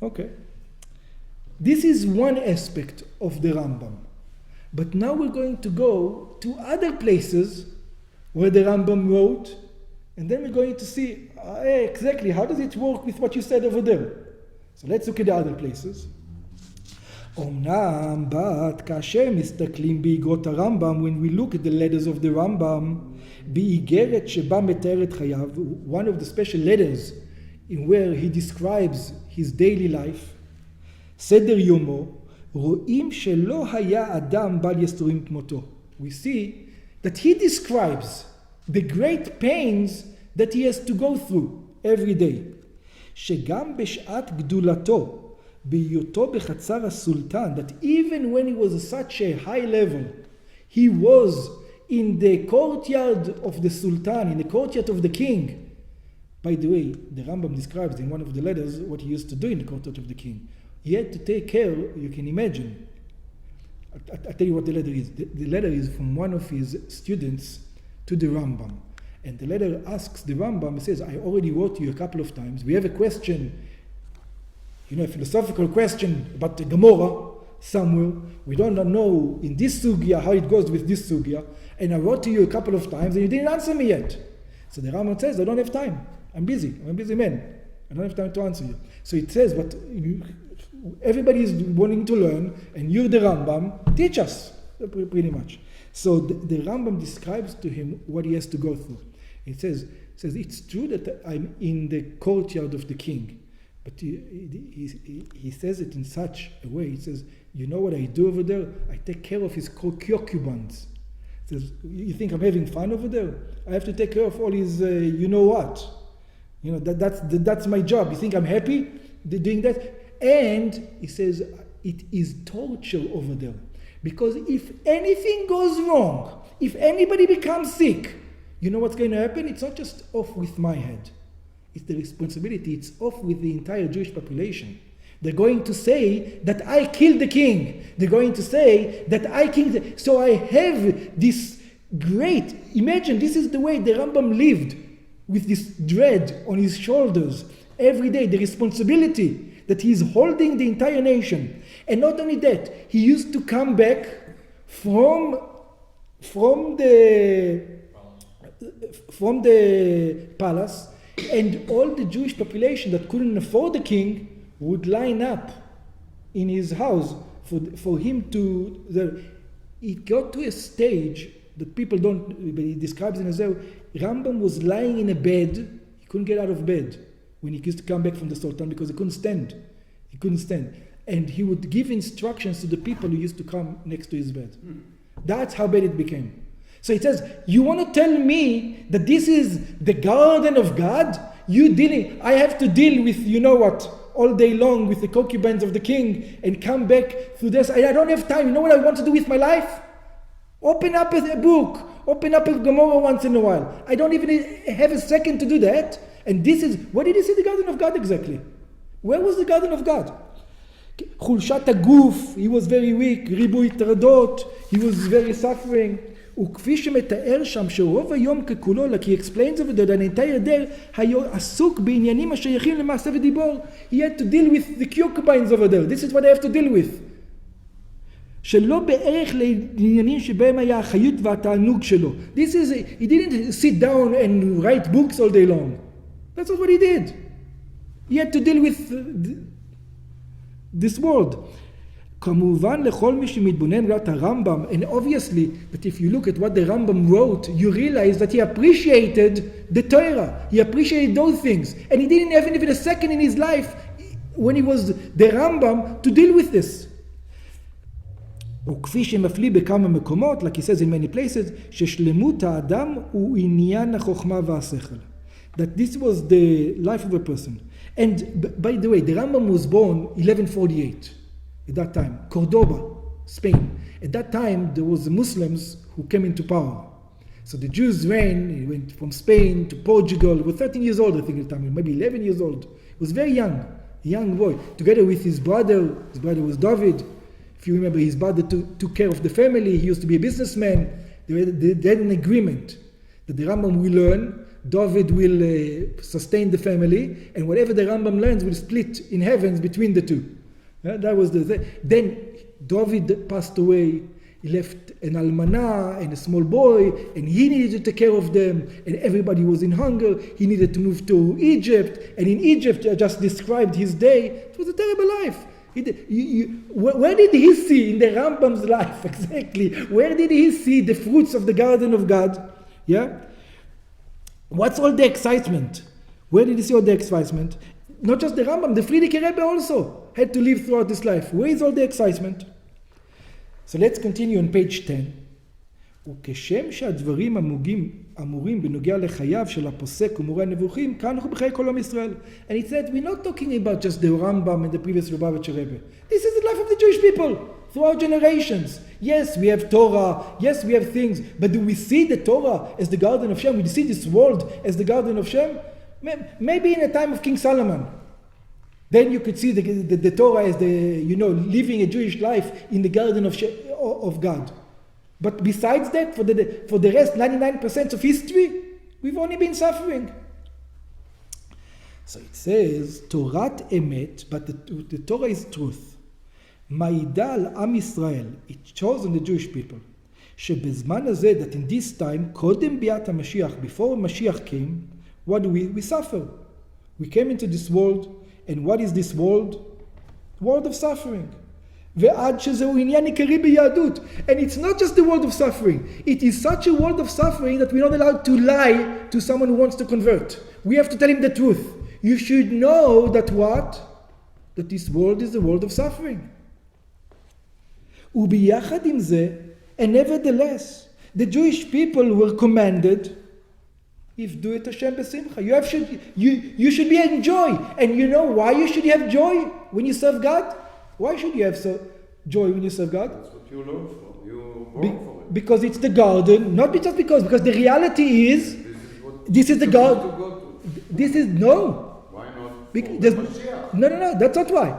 Okay. This is one aspect of the Rambam. But now we're going to go to other places where the Rambam wrote, and then we're going to see exactly how does it work with what you said over there. So let's look at the other places. אומנם, but כאשר מסתכלים באיגרות הרמב"ם, when we look at the letters of the Rambam, באיגרת שבה מתאר את חייו, one of the special letters in where he describes his daily life, סדר יומו, רואים שלא היה אדם בעל יסורים כמותו. We see that he describes the great pains that he has to go through every day. שגם בשעת גדולתו, בהיותו בחצר הסולטן, that even when he was at such a high level, he was in the courtyard of the sultan, in the courtyard of the king. By the way, the Rambam describes in one of the letters what he used to do in the courtyard of the king. He had to take care, you can imagine. I'll tell you what the letter is. The letter is from one of his students to the Rambam. And the letter asks the Rambam, he says, I already wrote you a couple of times. We have a question, a philosophical question about the Gemara somewhere. We don't know in this sugya how it goes with this sugya. And I wrote to you a couple of times and you didn't answer me yet. So the Rambam says, I don't have time. I'm busy. I'm a busy man. I don't have time to answer you. So it says, but everybody is wanting to learn, and you're the Rambam, teach us, pretty much. So the Rambam describes to him what he has to go through. It says it's true that I'm in the courtyard of the king, but he says it in such a way. He says, you know what I do over there? I take care of his concubines. He says, you think I'm having fun over there? I have to take care of all his, you know what? That's my job. You think I'm happy doing that? And he says it is torture over there. Because if anything goes wrong, if anybody becomes sick, you know what's going to happen? It's not just off with my head. It's the responsibility. It's off with the entire Jewish population. They're going to say that I killed the king. They're going to say that I killed. So I have this great, imagine this is the way the Rambam lived, with this dread on his shoulders every day, the responsibility that he is holding the entire nation. And not only that, he used to come back from the palace, and all the Jewish population that couldn't afford the king would line up in his house for him to. It got to a stage that people don't. But he describes in Ezra, Rambam was lying in a bed. He couldn't get out of bed when he used to come back from the Sultan because he couldn't stand. He couldn't stand. And he would give instructions to the people who used to come next to his bed. That's how bad it became. So it says, you want to tell me that this is the garden of God? I have to deal with, you know what, all day long with the concubines of the king and come back through this. I don't have time. You know what I want to do with my life? Open up a book. Open up a Gemara once in a while. I don't even have a second to do that. And this is, what did he say the garden of God exactly? Where was the garden of God? חולשת הגוף, he was very weak, ריבוי טרדות, he was very suffering. וכפי שמתאר שם שרוב היום ככולו, like he explains over there, an entire day, היה עסוק בעניינים השייכים למעשה ודיבור. He had to deal with the concubines over there. This is what I have to deal with. שלא בערך לעניינים שבהם היה החיות והתענוג שלו. This is, he didn't sit down and write books all day long. That's not what he did. He had to deal with this world. כמובן לכל מי שמתבונן ראת הרמב"ם, and obviously, but if you look at what the Rambam wrote, you realize that he appreciated the Torah. He appreciated those things. And he didn't have even a second in his life when he was the Rambam to deal with this. וכפי שמפליא בכמה מקומות, like he says in many places, ששלמות האדם הוא עניין החוכמה והשכל. That this was the life of a person. And by the way, the Rambam was born 1148 at that time, Cordoba, Spain. At that time, there was the Muslims who came into power. So the Jews reigned. He went from Spain to Portugal. He was 13 years old, I think, at the time, maybe 11 years old. He was very young, a young boy, together with his brother. His brother was David. If you remember, his brother took care of the family. He used to be a businessman. They had an agreement that the Rambam will learn, David will sustain the family, and whatever the Rambam learns will split in heavens between the two. That was the thing. Then David passed away. He left an almanah and a small boy, and he needed to take care of them, and everybody was in hunger. He needed to move to Egypt, and in Egypt, I just described his day. It was a terrible life. Where did he see in the Rambam's life exactly? Where did he see the fruits of the garden of God? Yeah? What's all the excitement? Where did he see all the excitement? not just the Rambam, the Friedrich Rebbe also had to live throughout this life. Where is all the excitement? So let's continue on page 10. וכשם שהדברים אמורים בנוגע לחייו של הפוסק ומורה הנבוכים, כאן אנחנו בחיי כל עם ישראל. And he said, we're not talking about just the Rambam and the previous Lubavitcher Rebbe. This is the life of the Jewish people throughout generations. Yes, we have Torah. Yes, we have things. But do we see the Torah as the garden of Shem? We see this world as the garden of Shem? Maybe in the time of King Solomon. Then you could see the Torah as living a Jewish life in the garden of God. But besides that, for the rest, 99% of history, we've only been suffering. So it says, Torat emet, but the Torah is truth. Ma'ida al Am Yisrael, it shows on the Jewish people, שבזמן הזה, that in this time, קודם ביאת המשיח, before Mashiach came, what do we suffer? We came into this world, and what is this world? World of suffering. ועד שזהו עניין עיקרי ביהדות. And it's not just the world of suffering. It is such a world of suffering that we're not allowed to lie to someone who wants to convert. We have to tell him the truth. You should know that what? That this world is a world of suffering. וביחד עם זה, and nevertheless, the Jewish people were commanded, if do it Hashem b'simcha. You should be in joy. And you know why you should have joy when you serve God? Why should you have joy when you serve God? That's what you learn for. You work for it. Because it's the garden, not just because the reality is, this is the garden. This is, no. Why not? No, that's not why.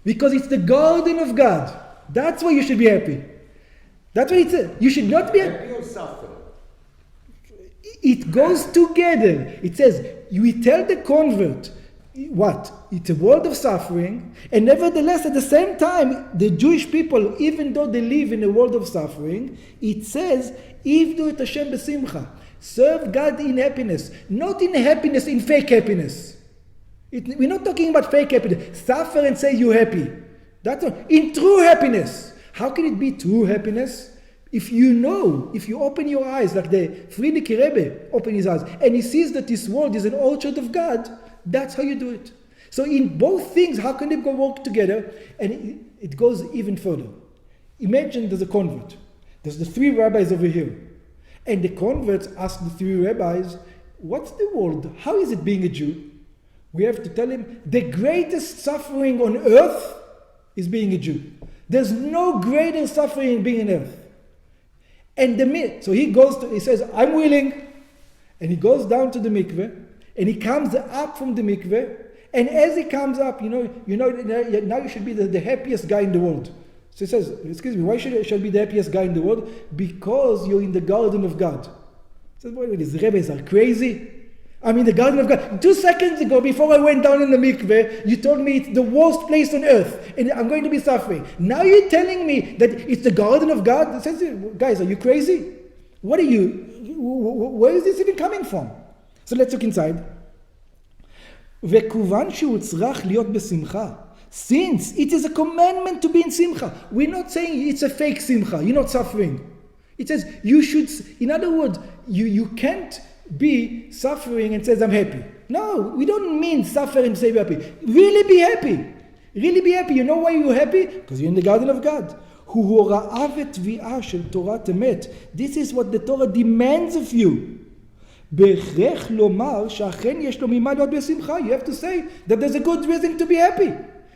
Because it's the garden of God. That's why you should be happy. That's what it says. You should not be happy or suffer. It goes together. It says, we tell the convert, what? It's a world of suffering, and nevertheless, at the same time, the Jewish people, even though they live in a world of suffering, it says, Ivdu et Hashem b'simcha. Serve God in happiness. Not in happiness, in fake happiness. We're not talking about fake happiness. Suffer and say you're happy. That's not. In true happiness. How can it be true happiness? If you open your eyes, like the Friedrich Rebbe opened his eyes, and he sees that this world is an orchard of God, that's how you do it. So in both things, how can they go work together? And it goes even further. Imagine there's a convert. There's the three rabbis over here. And the converts ask the three rabbis, what's the world? How is it being a Jew? We have to tell him, the greatest suffering on earth is being a Jew. There's no greater suffering in being on earth. And so he says, I'm willing. And he goes down to the mikveh. And he comes up from the mikveh, and as he comes up, now you should be the happiest guy in the world. So he says, excuse me, why should I be the happiest guy in the world? Because you're in the garden of God. He says, wait, these rabbis are crazy. I'm in the garden of God. 2 seconds ago, before I went down in the mikveh, you told me it's the worst place on earth, and I'm going to be suffering. Now you're telling me that it's the garden of God? He says, guys, are you crazy? Where is this even coming from? So let's look inside. וכוון שהוא צריך להיות בשמחה, since it is a commandment to be in simcha. We're not saying it's a fake simcha, you're not suffering. It says you should, in other words, you can't be suffering and says I'm happy. No, we don't mean suffer and say happy. Really be happy. Really be happy. You know why you're happy? Because you're in the garden of God. הוא הוראה ותביעה של תורת אמת. This is what the Torah demands of you. בהכרח לומר שאכן יש לו ממה להיות בשמחה. You have to say that there's a good reason to be happy.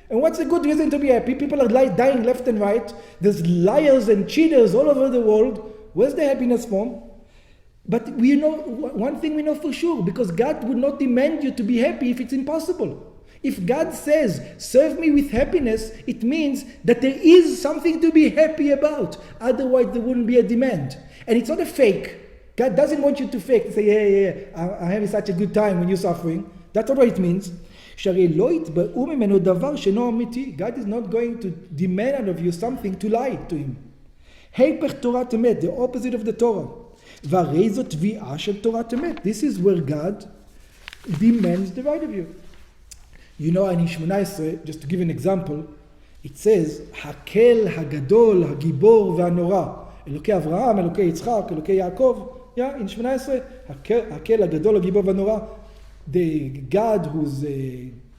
And what's a good reason to be happy? People are dying left and right. There's liars and cheaters all over the world. Where's the happiness from? But we know, one thing we know for sure, because God would not demand you to be happy if it's impossible. If God says, serve me with happiness, it means that there is something to be happy about. Otherwise, there wouldn't be a demand. And it's not a fake. God doesn't want you to fake, to say, I'm having such a good time when you're suffering. That's not what it means. God is not going to demand out of you something to lie to him. The opposite of the Torah. This is where God demands the right of you. You know, in 18, just to give an example, it says, Hakel, Hagadol, Hagibor, Ve'anora. Elokei Avraham, Elokei Yitzchak, Elokei Yaakov. Yeah, in 18, Hakel, Hagadol, Hagibor, Ve'anora. The God who's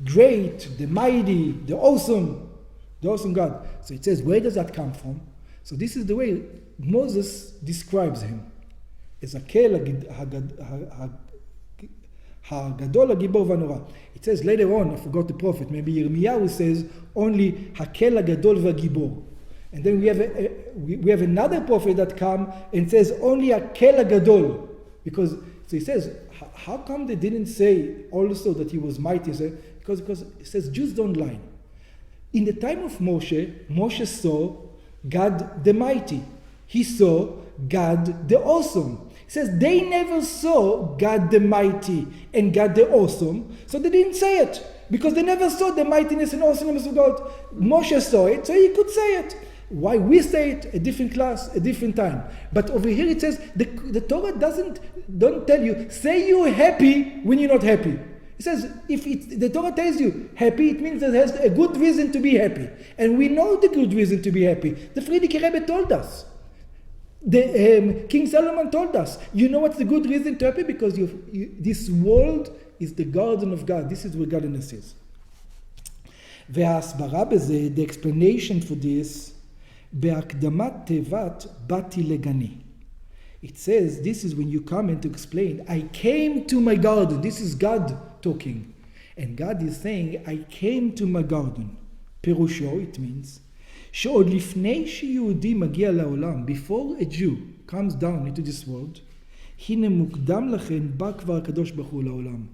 great, the mighty, the awesome God. So it says, where does that come from? So this is the way Moses describes him. As Hakel HaGadol HaGibor VaNorah. It says later on, I forgot the prophet, maybe Yirmiyahu says only Hakel HaGadol VaGibor. And then we have another prophet that come and says only Hakel HaGadol. Because, so he says, how come they didn't say also that he was mighty? Because it says Jews don't lie. In the time of Moshe saw God the mighty. He saw God the awesome. It says they never saw God the mighty and God the awesome, so they didn't say it. Because they never saw the mightiness and awesomeness of God. Moshe saw it, so he could say it. Why we say it, a different class, a different time. But over here it says, the Torah don't tell you, say you're happy when you're not happy. It says, the Torah tells you happy, it means that there's a good reason to be happy. And we know the good reason to be happy. The Friedrich Rebbe told us. King Solomon told us. You know what's the good reason to be happy? Because this world is the garden of God. This is where godliness is. וההסברה בזה, the explanation for this, בהקדמת תיבת באתי לגני. It says, this is when you come in to explain, I came to my garden. This is God talking. And God is saying, I came to my garden. פירושו, it means, שעוד לפני שיהודי מגיע לעולם, before a Jew comes down into this world, הנה מוקדם לכן בא כבר הקדוש ברוך הוא לעולם.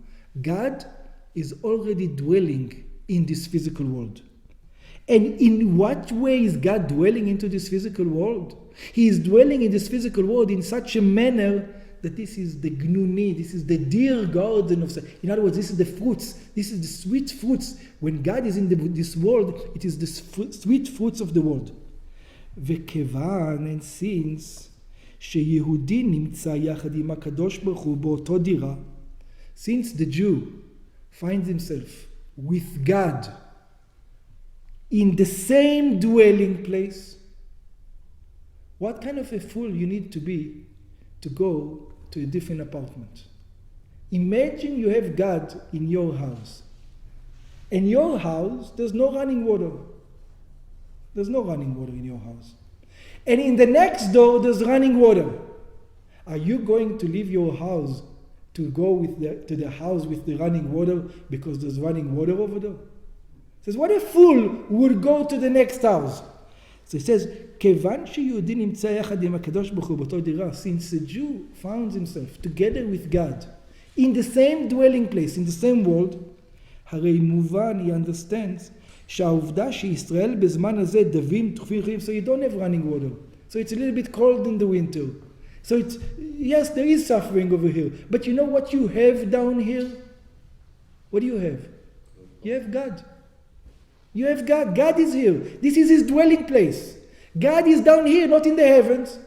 God is already dwelling in this physical world. And in what way is God dwelling into this physical world? He is dwelling in this physical world in such a manner that this is the gnuni, this is the dear garden of... In other words, this is the fruits, this is the sweet fruits. When God is in this world, it is the sweet fruits of the world. וכיוון, and since, שיהודי נמצא יחד עם הקדוש ברוך הוא באותו דירה, since the Jew finds himself with God in the same dwelling place, what kind of a fool you need to be to go to a different apartment? Imagine you have God in your house. In your house, there's no running water. There's no running water in your house. And in the next door, there's running water. Are you going to leave your house to go to the house with the running water because there's running water over there? It says, what a fool would go to the next house. So it says, כיוון שיהודי נמצא יחד עם הקדוש ברוך הוא באותו דירה, since the Jew found himself together with God in the same dwelling place, in the same world, הרי מובן, he understands, שהעובדה שישראל בזמן הזה דבים תכופים חיים, so you don't have running water. So it's a little bit cold in the winter. So it's, yes, there is suffering over here. But you know what you have down here? What do you have? You have God. You have God. God is here. This is his dwelling place. God is down here, not in the heavens.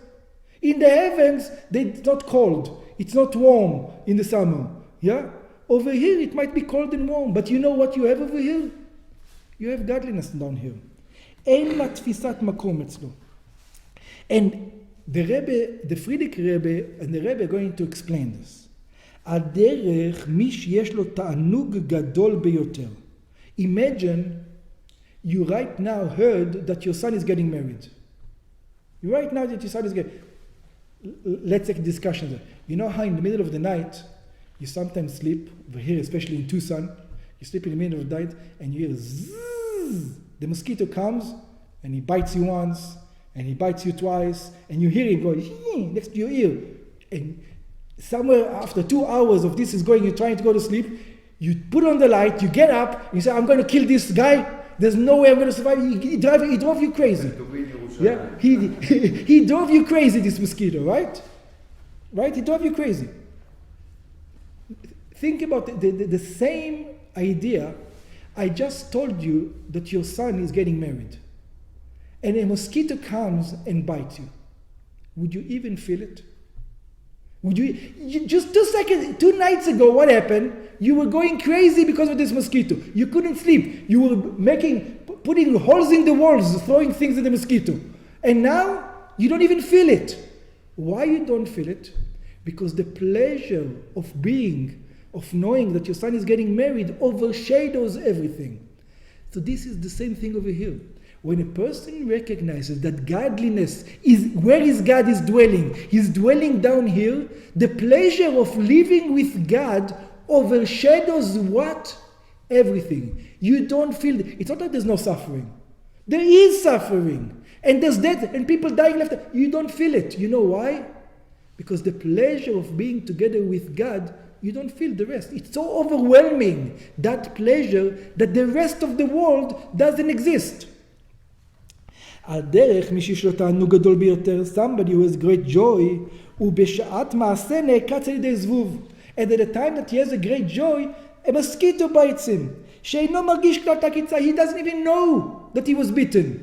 In the heavens, it's not cold. It's not warm in the summer. Yeah? Over here, it might be cold and warm. But you know what you have over here? You have godliness down here. אין לה תפיסת מקום אצלו. And the Rebbe, the Friedrich Rebbe, and the Rebbe are going to explain this. הדרך מי שיש לו תענוג גדול ביותר. Imagine you right now heard that your son is getting married. You right now that your son is getting... Let's take a discussion there. You know how in the middle of the night, you sometimes sleep, over here especially in Tucson, you sleep in the middle of the night and you hear zzz, the mosquito comes and he bites you once, and he bites you twice, and you hear him go next to your ear. And somewhere after 2 hours of this is going, you're trying to go to sleep, you put on the light, you get up, you say, I'm going to kill this guy, there's no way I'm going to survive. He drove you crazy. Yeah, he drove you crazy, this mosquito, right? Right? He drove you crazy. Think about the same idea. I just told you that your son is getting married. And a mosquito comes and bites you. Would you even feel it? Would you just 2 seconds, 2 nights ago, what happened? You were going crazy because of this mosquito. You couldn't sleep. You were putting holes in the walls, throwing things at the mosquito. And now, you don't even feel it. Why you don't feel it? Because the pleasure of being of knowing that your son is getting married overshadows everything. So this is the same thing over here. When a person recognizes that godliness is where his God is dwelling, he's dwelling down here, the pleasure of living with God overshadows what? Everything. You don't feel, it's not that there's no suffering. There is suffering. And there's death and people dying left. You don't feel it. You know why? Because the pleasure of being together with God, you don't feel the rest. It's so overwhelming, that pleasure, that the rest of the world doesn't exist. הדרך, מי שיש לו תענוג גדול ביותר, somebody who has great joy, ובשעת מעשה נעקץ על ידי זבוב. And at the time that he has a great joy, a mosquito bites him. שאינו מרגיש כלל את העקיצה. He doesn't even know that he was bitten.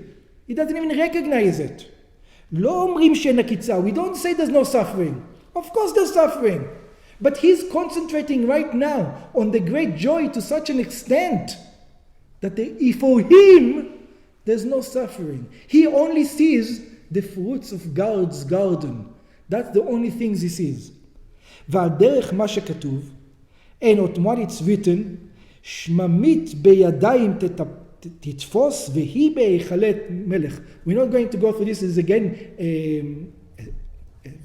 He doesn't even recognize it. לא אומרים שאין עקיצה. We don't say there's no suffering. Of course there's suffering. But he's concentrating right now on the great joy to such an extent that for him, there's no suffering. He only sees the fruits of God's garden. That's the only things he sees. ועל דרך מה שכתוב, אין עוד what it's written, שממית בידיים תתפוס והיא בהיכלי מלך. We're not going to go through this. This is again a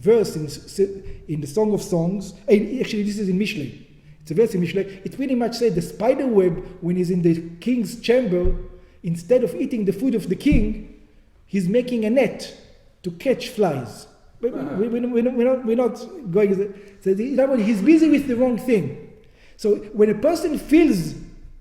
verse in the Song of Songs. Actually, this is in Mishlei. It's a verse in Mishlei. It pretty much says the spider web, when he's in the king's chamber, instead of eating the food of the king, he's making a net to catch flies. We're not going. So he's busy with the wrong thing. So when a person feels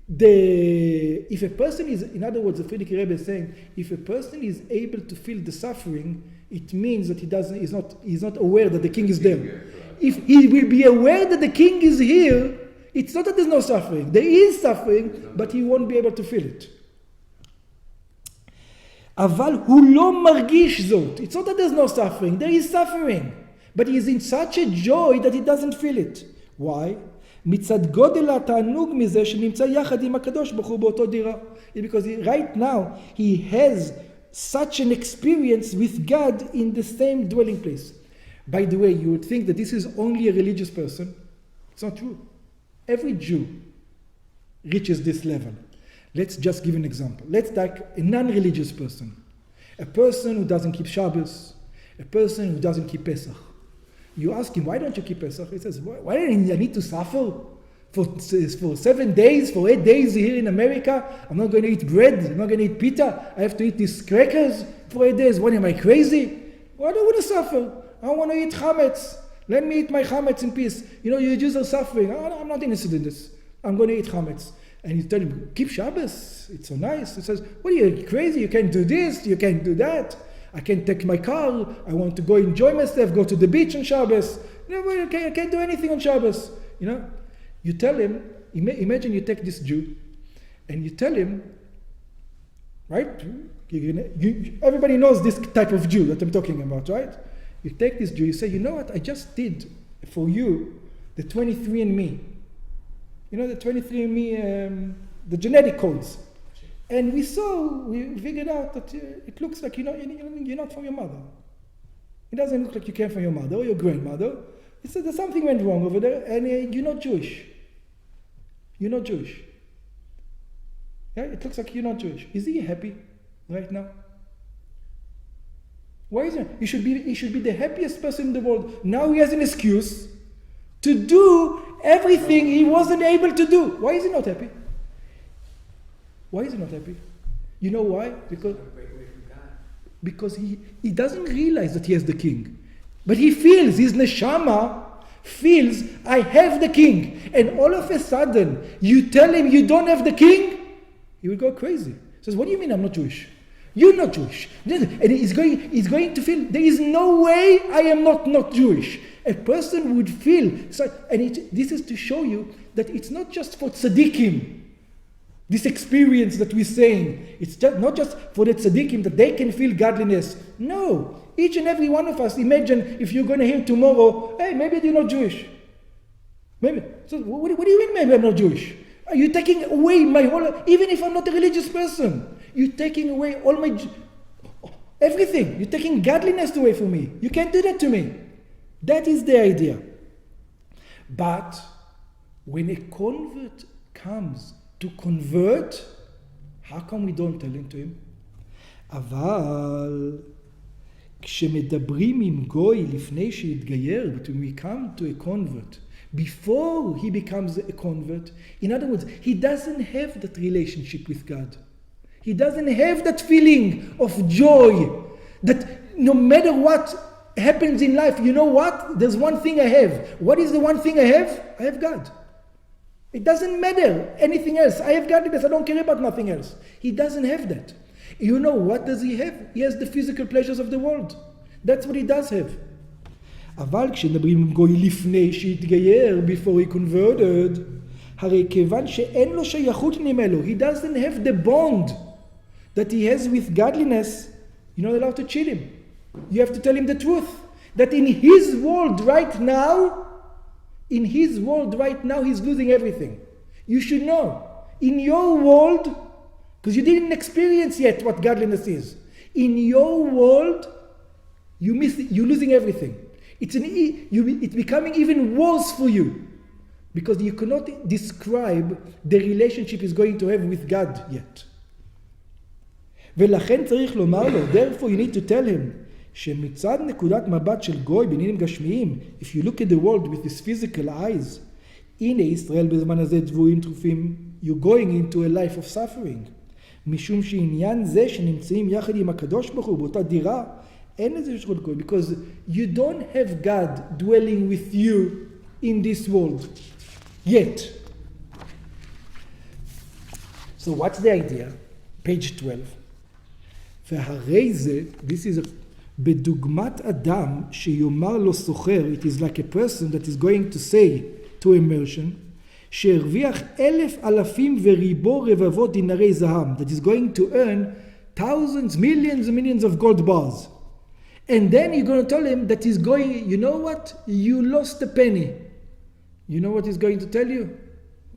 if a person is, in other words, the Friedrich Rebbe is saying, if a person is able to feel the suffering, it means that he's not aware that the king is there. If he will be aware that the king is here, it's not that there's no suffering. There is suffering, but he won't be able to feel it. אבל הוא לא מרגיש זאת. It's not that there's no suffering. There is suffering. But he is in such a joy that he doesn't feel it. Why? מצד גודל התענוג מזה שנמצא יחד עם הקדוש ברוך הוא באותו דירה. Because right now he has such an experience with God in the same dwelling place. By the way, you would think that this is only a religious person. It's not true. Every Jew reaches this level. Let's just give an example. Let's take a non-religious person. A person who doesn't keep Shabbos. A person who doesn't keep Pesach. You ask him, why don't you keep Pesach? He says, why do I need to suffer for 7 days, for 8 days here in America? I'm not going to eat bread. I'm not going to eat pita. I have to eat these crackers for 8 days. What, am I crazy? Why do I want to suffer? I want to eat chametz. Let me eat my chametz in peace. You Jews are suffering. I'm not interested in this. I'm going to eat chametz. And you tell him, keep Shabbos. It's so nice. He says, what are you, crazy? You can't do this. You can't do that. I can't take my car. I want to go enjoy myself, go to the beach on Shabbos. I can't do anything on Shabbos. You tell him, imagine you take this Jew, and you tell him, right? Everybody knows this type of Jew that I'm talking about, right? You take this Jew, you say, you know what? I just did for you the 23andMe. The 23andMe, the genetic codes. And we figured out that it looks like you're not from your mother. It doesn't look like you came from your mother or your grandmother. It says that something went wrong over there, and you're not Jewish. You're not Jewish. Yeah, it looks like you're not Jewish. Is he happy right now? Why isn't he? He should be the happiest person in the world. Now he has an excuse to do everything he wasn't able to do. Why is he not happy? Why is he not happy? You know why? Because he doesn't realize that he has the king. But he feels, his neshama feels, I have the king. And all of a sudden, you tell him you don't have the king, he will go crazy. He says, what do you mean I'm not Jewish? You're not Jewish. And he's going to feel, there is no way I am not Jewish. A person would feel, this is to show you that it's not just for tzaddikim, this experience that we're saying. It's not just for the tzaddikim that they can feel godliness. No. Each and every one of us, imagine if you're going to hear tomorrow, hey, maybe you're not Jewish. Maybe. So what do you mean maybe I'm not Jewish? Are you taking away my whole, even if I'm not a religious person, you're taking away all my, everything. You're taking godliness away from me. You can't do that to me. That is the idea. But When a convert comes to convert, how come we don't tell it to him? אבל כשמדברים עם גוי לפני שיתגייר, but when we come to a convert, before he becomes a convert, in other words, he doesn't have that relationship with God. He doesn't have that feeling of joy, that no matter what happens in life, you know what? There's one thing I have. What is the one thing I have? I have God. It doesn't matter anything else. I have godliness. I don't care about nothing else. He doesn't have that. You know what does he have? He has the physical pleasures of the world. That's what he does have. אבל כשנדברים עם גוי לפני שהתגייר, before he converted, הרי כיוון שאין לו שייכות ממנו, he doesn't have the bond that he has with godliness, you're not allowed to cheat him. You have to tell him the truth. That in his world right now, he's losing everything. You should know. In your world, because you didn't experience yet what godliness is. In your world, you're losing everything. It's becoming even worse for you. Because you cannot describe the relationship he's going to have with God yet. ולכן צריך לומר לו, therefore you need to tell him, שמצד נקודת מבט של גוי בעניינים גשמיים, if you look at the world with his physical eyes, הנה ישראל בזמן הזה דבורים טרופים, you're going into a life of suffering. משום שעניין זה שנמצאים יחד עם הקדוש ברוך הוא באותה דירה, אין לזה שכל גוי, because you don't have God dwelling with you in this world yet. So what's the idea? Page 12. והרי זה, this is בדוגמת אדם שיאמר לו סוחר, it is like a person that is going to say to a merchant, שהרוויח 1,000 וריבו רבבות דינרי זהב, that is going to earn thousands, millions and millions of gold bars. And then you're going to tell him that he's going, you know what? You lost a penny. You know what he's going to tell you?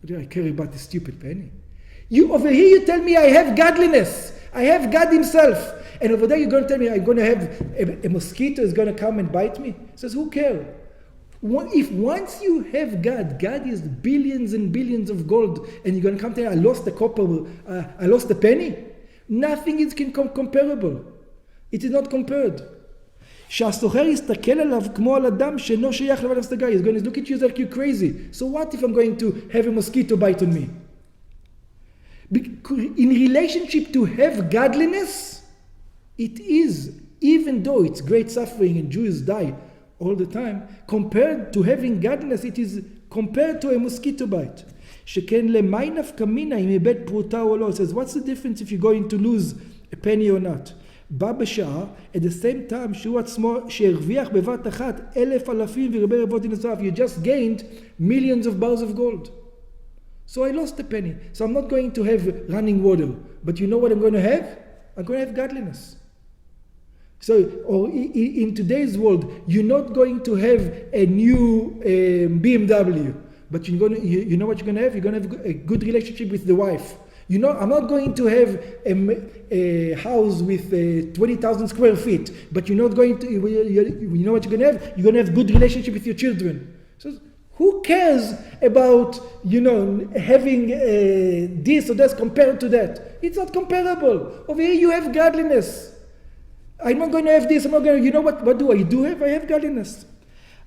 What do I care about the stupid penny? Over here you tell me I have godliness. I have God himself. And over there you're going to tell me I'm going to have a mosquito is going to come and bite me. He says, who cares? If once you have God, God is billions and billions of gold, and you're going to come to me, I lost the copper, I lost the penny. Nothing is comparable. It is not compared. שהסוחר יסתכל עליו כמו על אדם שאינו שייך לבד הפסגה. He's going to look at you like you're crazy. So what if I'm going to have a mosquito bite on me? In relationship to have godliness, it is, even though it's great suffering and Jews die all the time, compared to having godliness, it is compared to a mosquito bite. שכן למי נפקא מינה אם איבד פרוטה או לא. It says, what's the difference if you're going to lose a penny or not? בא בשעה, at the same time, שהוא עצמו, שהרוויח בבת אחת 1,000 ורבי רבות דין זהב. You just gained millions of bars of gold. So I lost a penny. So I'm not going to have running water. But you know what I'm going to have? I'm going to have godliness. So, or in today's world, you're not going to have a new BMW. But you know what you're going to have? You're going to have a good relationship with the wife. You know, I'm not going to have a house with 20,000 square feet. But you're not going to, you know what you're going to have? You're going to have good relationship with your children. So, who cares about, having this or that compared to that? It's not comparable. Over here you have godliness. I'm not going to have this, I'm not going to, you know what do I do have? I have godliness.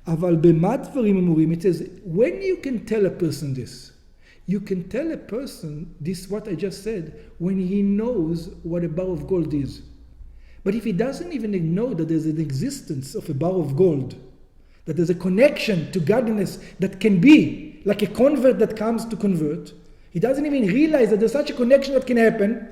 אבל במה דברים אמורים? It says, when you can tell a person this, you can tell a person this, what I just said, when he knows what a bar of gold is. But if he doesn't even know that there's an existence of a bar of gold, that there's a connection to godliness that can be like a convert that comes to convert, he doesn't even realize that there's such a connection that can happen.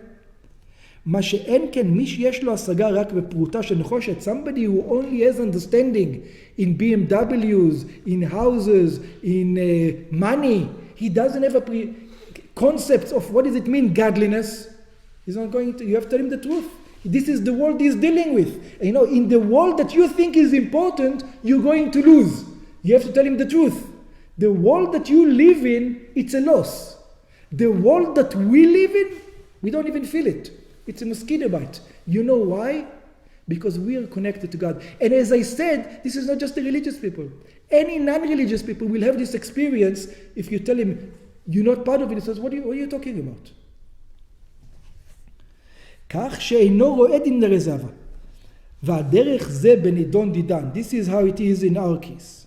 מה שאין כן, מי שיש לו השגה רק בפרוטה של נחושת, somebody who only has understanding in BMWs, in houses, in money, he doesn't have a concept of what does it mean, godliness. He's not going to, you have to tell him the truth. This is the world he's dealing with. In the world that you think is important, you're going to lose. You have to tell him the truth. The world that you live in, it's a loss. The world that we live in, we don't even feel it. It's a mosquito bite. You know why? Because we are connected to God. And as I said, this is not just the religious people. Any non-religious people will have this experience. If you tell him, you're not part of it, he says, what are you talking about? כך שאינו רואה דין לרזבה. והדרך זה בנידון דידן. This is how it is in our case.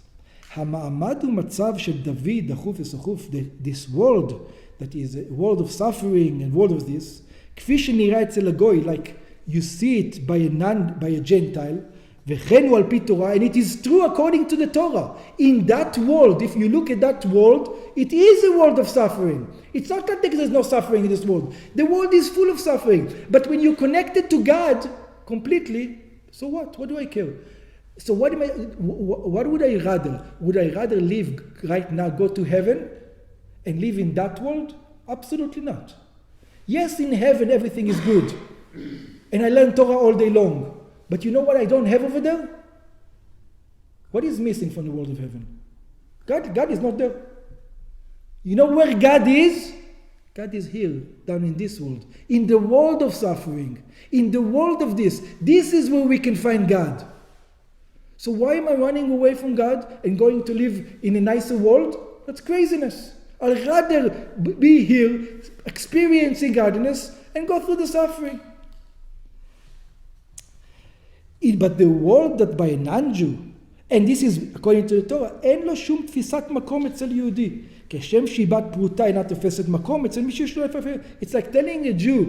המעמד ומצב של דוד דחוף וסחוף, this world that is a world of suffering and world of this, כפי שנראה אצל הגוי, like you see it by a Gentile, וכן הוא על פי תורה, and it is true according to the Torah. In that world, if you look at that world, it is a world of suffering. It's not that there's no suffering in this world. The world is full of suffering. But when you're connected to God completely, so what? What do I care? So what would I rather? Would I rather live right now, go to heaven, and live in that world? Absolutely not. Yes, in heaven everything is good. And I learn Torah all day long. But you know what I don't have over there? What is missing from the world of heaven? God is not there. You know where God is? God is here, down in this world. In the world of suffering. In the world of this. This is where we can find God. So why am I running away from God and going to live in a nicer world? That's craziness. I'd rather be here, experiencing godliness, and go through the suffering. But the world that by a non-Jew, and this is according to the Torah, אין לו שום תפיסת מקום אצל יהודי. כשם שיבת פרוטה אינה תופסת מקום אצל מי שיש לו איפה. It's like telling a Jew,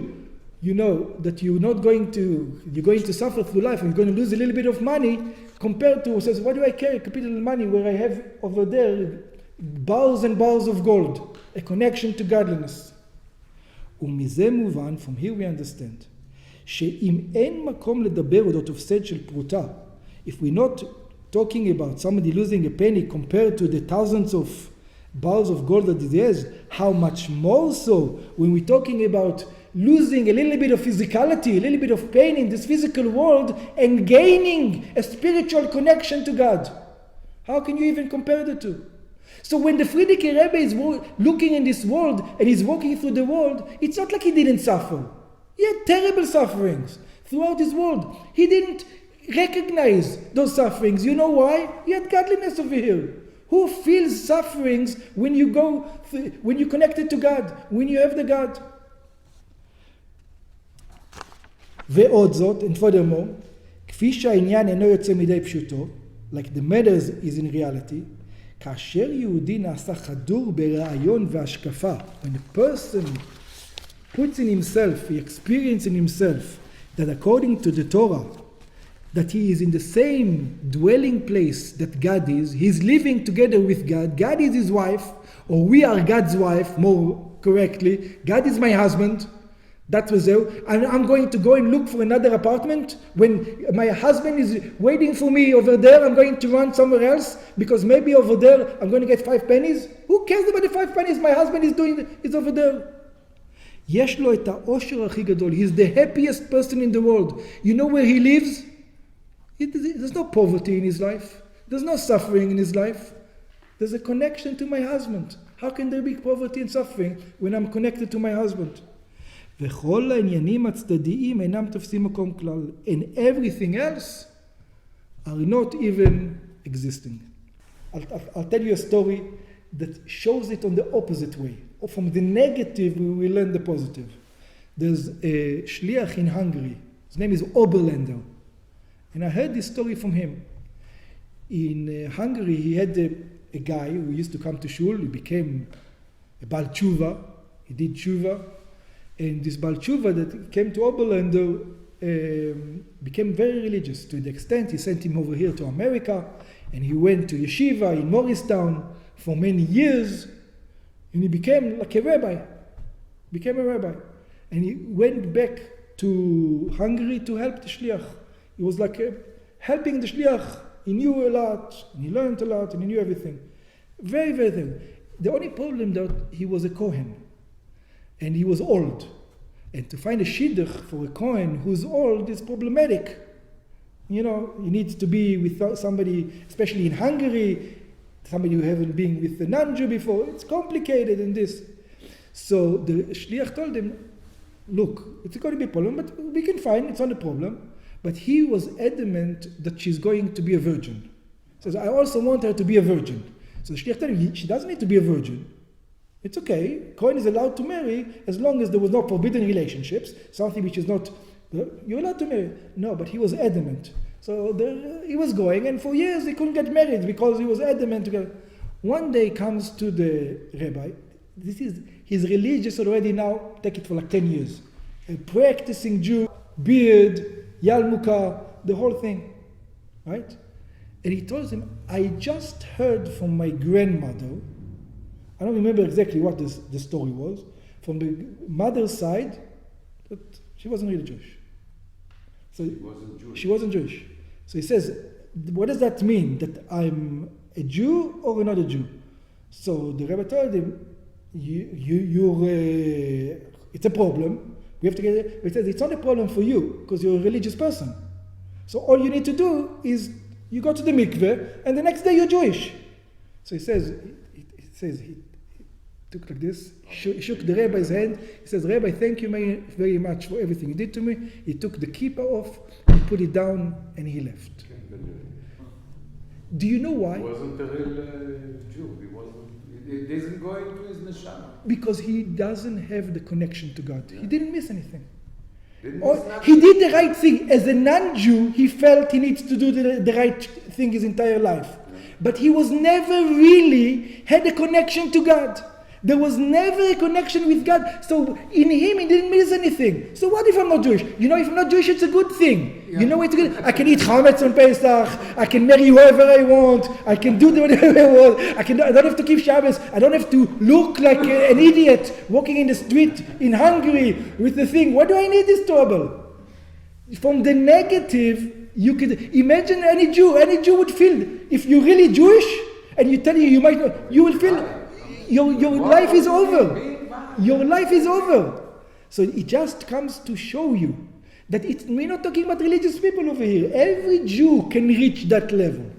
you know, that you're going to suffer through life and you're going to lose a little bit of money, compared to, says, why do I carry capital money where I have over there bars and bars of gold? A connection to godliness. ומזה מובן, from here we understand, שאם אין מקום לדבר אודות הפסד של פרוטה, if we're not talking about somebody losing a penny compared to the thousands of bars of gold that he has, how much more so when we're talking about losing a little bit of physicality, a little bit of pain in this physical world and gaining a spiritual connection to God. How can you even compare the two? So when the Frierdiker Rebbe is looking in this world and he's walking through the world, it's not like he didn't suffer. He had terrible sufferings throughout his world. He didn't recognize those sufferings. You know why? He had godliness over here. Who feels sufferings when when you're connected to God, when you have the God? ועוד זאת, and furthermore, כפי שהעניין אינו יוצא מדי פשוטו, like the matter is in reality, כאשר יהודי נעשה חדור ברעיון והשקפה, when a person puts in himself, he experiences in himself, that according to the Torah, that he is in the same dwelling place that God is, he's living together with God, God is his wife, or we are God's wife, more correctly, God is my husband, that was there, and I'm going to go and look for another apartment, when my husband is waiting for me over there, I'm going to run somewhere else, because maybe over there I'm going to get 5 pennies, who cares about the 5 pennies my husband is over there? יש לו את האושר הכי גדול, he's the happiest person in the world. You know where he lives? There's no poverty in his life. There's no suffering in his life. There's a connection to my husband. How can there be poverty and suffering when I'm connected to my husband? וכל העניינים הצדדיים אינם תופסים מקום כלל. And everything else are not even existing. I'll tell you a story that shows it on the opposite way. From the negative, we will learn the positive. There's a shliach in Hungary. His name is Oberländer. And I heard this story from him. In Hungary, he had a guy who used to come to shul. He became a Baal Tshuva. He did Tshuva. And this Baal Tshuva that came to Oberländer became very religious, to the extent he sent him over here to America. And he went to yeshiva in Morristown for many years. And he became like a rabbi. And he went back to Hungary to help the shliach. He was like helping the shliach. He knew a lot, and he learned a lot, and he knew everything. Very, very thing. The only problem that he was a Kohen. And he was old. And to find a shidduch for a Kohen who's old is problematic. You know, you need to be with somebody, especially in Hungary, somebody who hasn't been with a non-Jew before. It's complicated in this. So the shliach told him, look, it's going to be a problem, but we can find it's not a problem. But he was adamant that she's going to be a virgin. He says, I also want her to be a virgin. So the shliach tells him, she doesn't need to be a virgin. It's okay. Kohen is allowed to marry as long as there was no forbidden relationships, something which is not, you're allowed to marry. No, but he was adamant. So he was going, and for years he couldn't get married because he was adamant to get. One day comes to the rabbi. He's religious already now, take it for like 10 years. A practicing Jew, beard, yarmulke, the whole thing. Right? And he tells him, I just heard from my grandmother, I don't remember exactly what the story was, from the mother's side, that she wasn't really Jewish. So she wasn't Jewish. So he says, what does that mean? That I'm a Jew or not a Jew? So the rabbi told him, it's a problem. We have to get it. But he says, it's not a problem for you because you're a religious person. So all you need to do is you go to the mikveh and the next day you're Jewish. So he says, he took like this, shook the rabbi's hand. He says, Rabbi, thank you very much for everything you did to me. He took the kippah off, he put it down, and he left. Do you know why? He wasn't a real Jew. He didn't go into his neshama. Because he doesn't have the connection to God. Yeah. He didn't miss anything. He He did the right thing. As a non-Jew, he felt he needs to do the right thing his entire life. Yeah. But he was never really had a connection to God. There was never a connection with God. So in him, he didn't miss anything. So what if I'm not Jewish? You know, if I'm not Jewish, it's a good thing. Yeah. You know, it's good. I can eat chametz on Pesach. I can marry whoever I want. I can do whatever I want. I don't have to keep Shabbos. I don't have to look like an idiot walking in the street in Hungary with the thing. Why do I need this trouble? From the negative, you could imagine any Jew would feel, if you're really Jewish, and you tell you might not, you will feel, your life is over. Your life is over. So it just comes to show you that we're not talking about religious people over here. Every Jew can reach that level.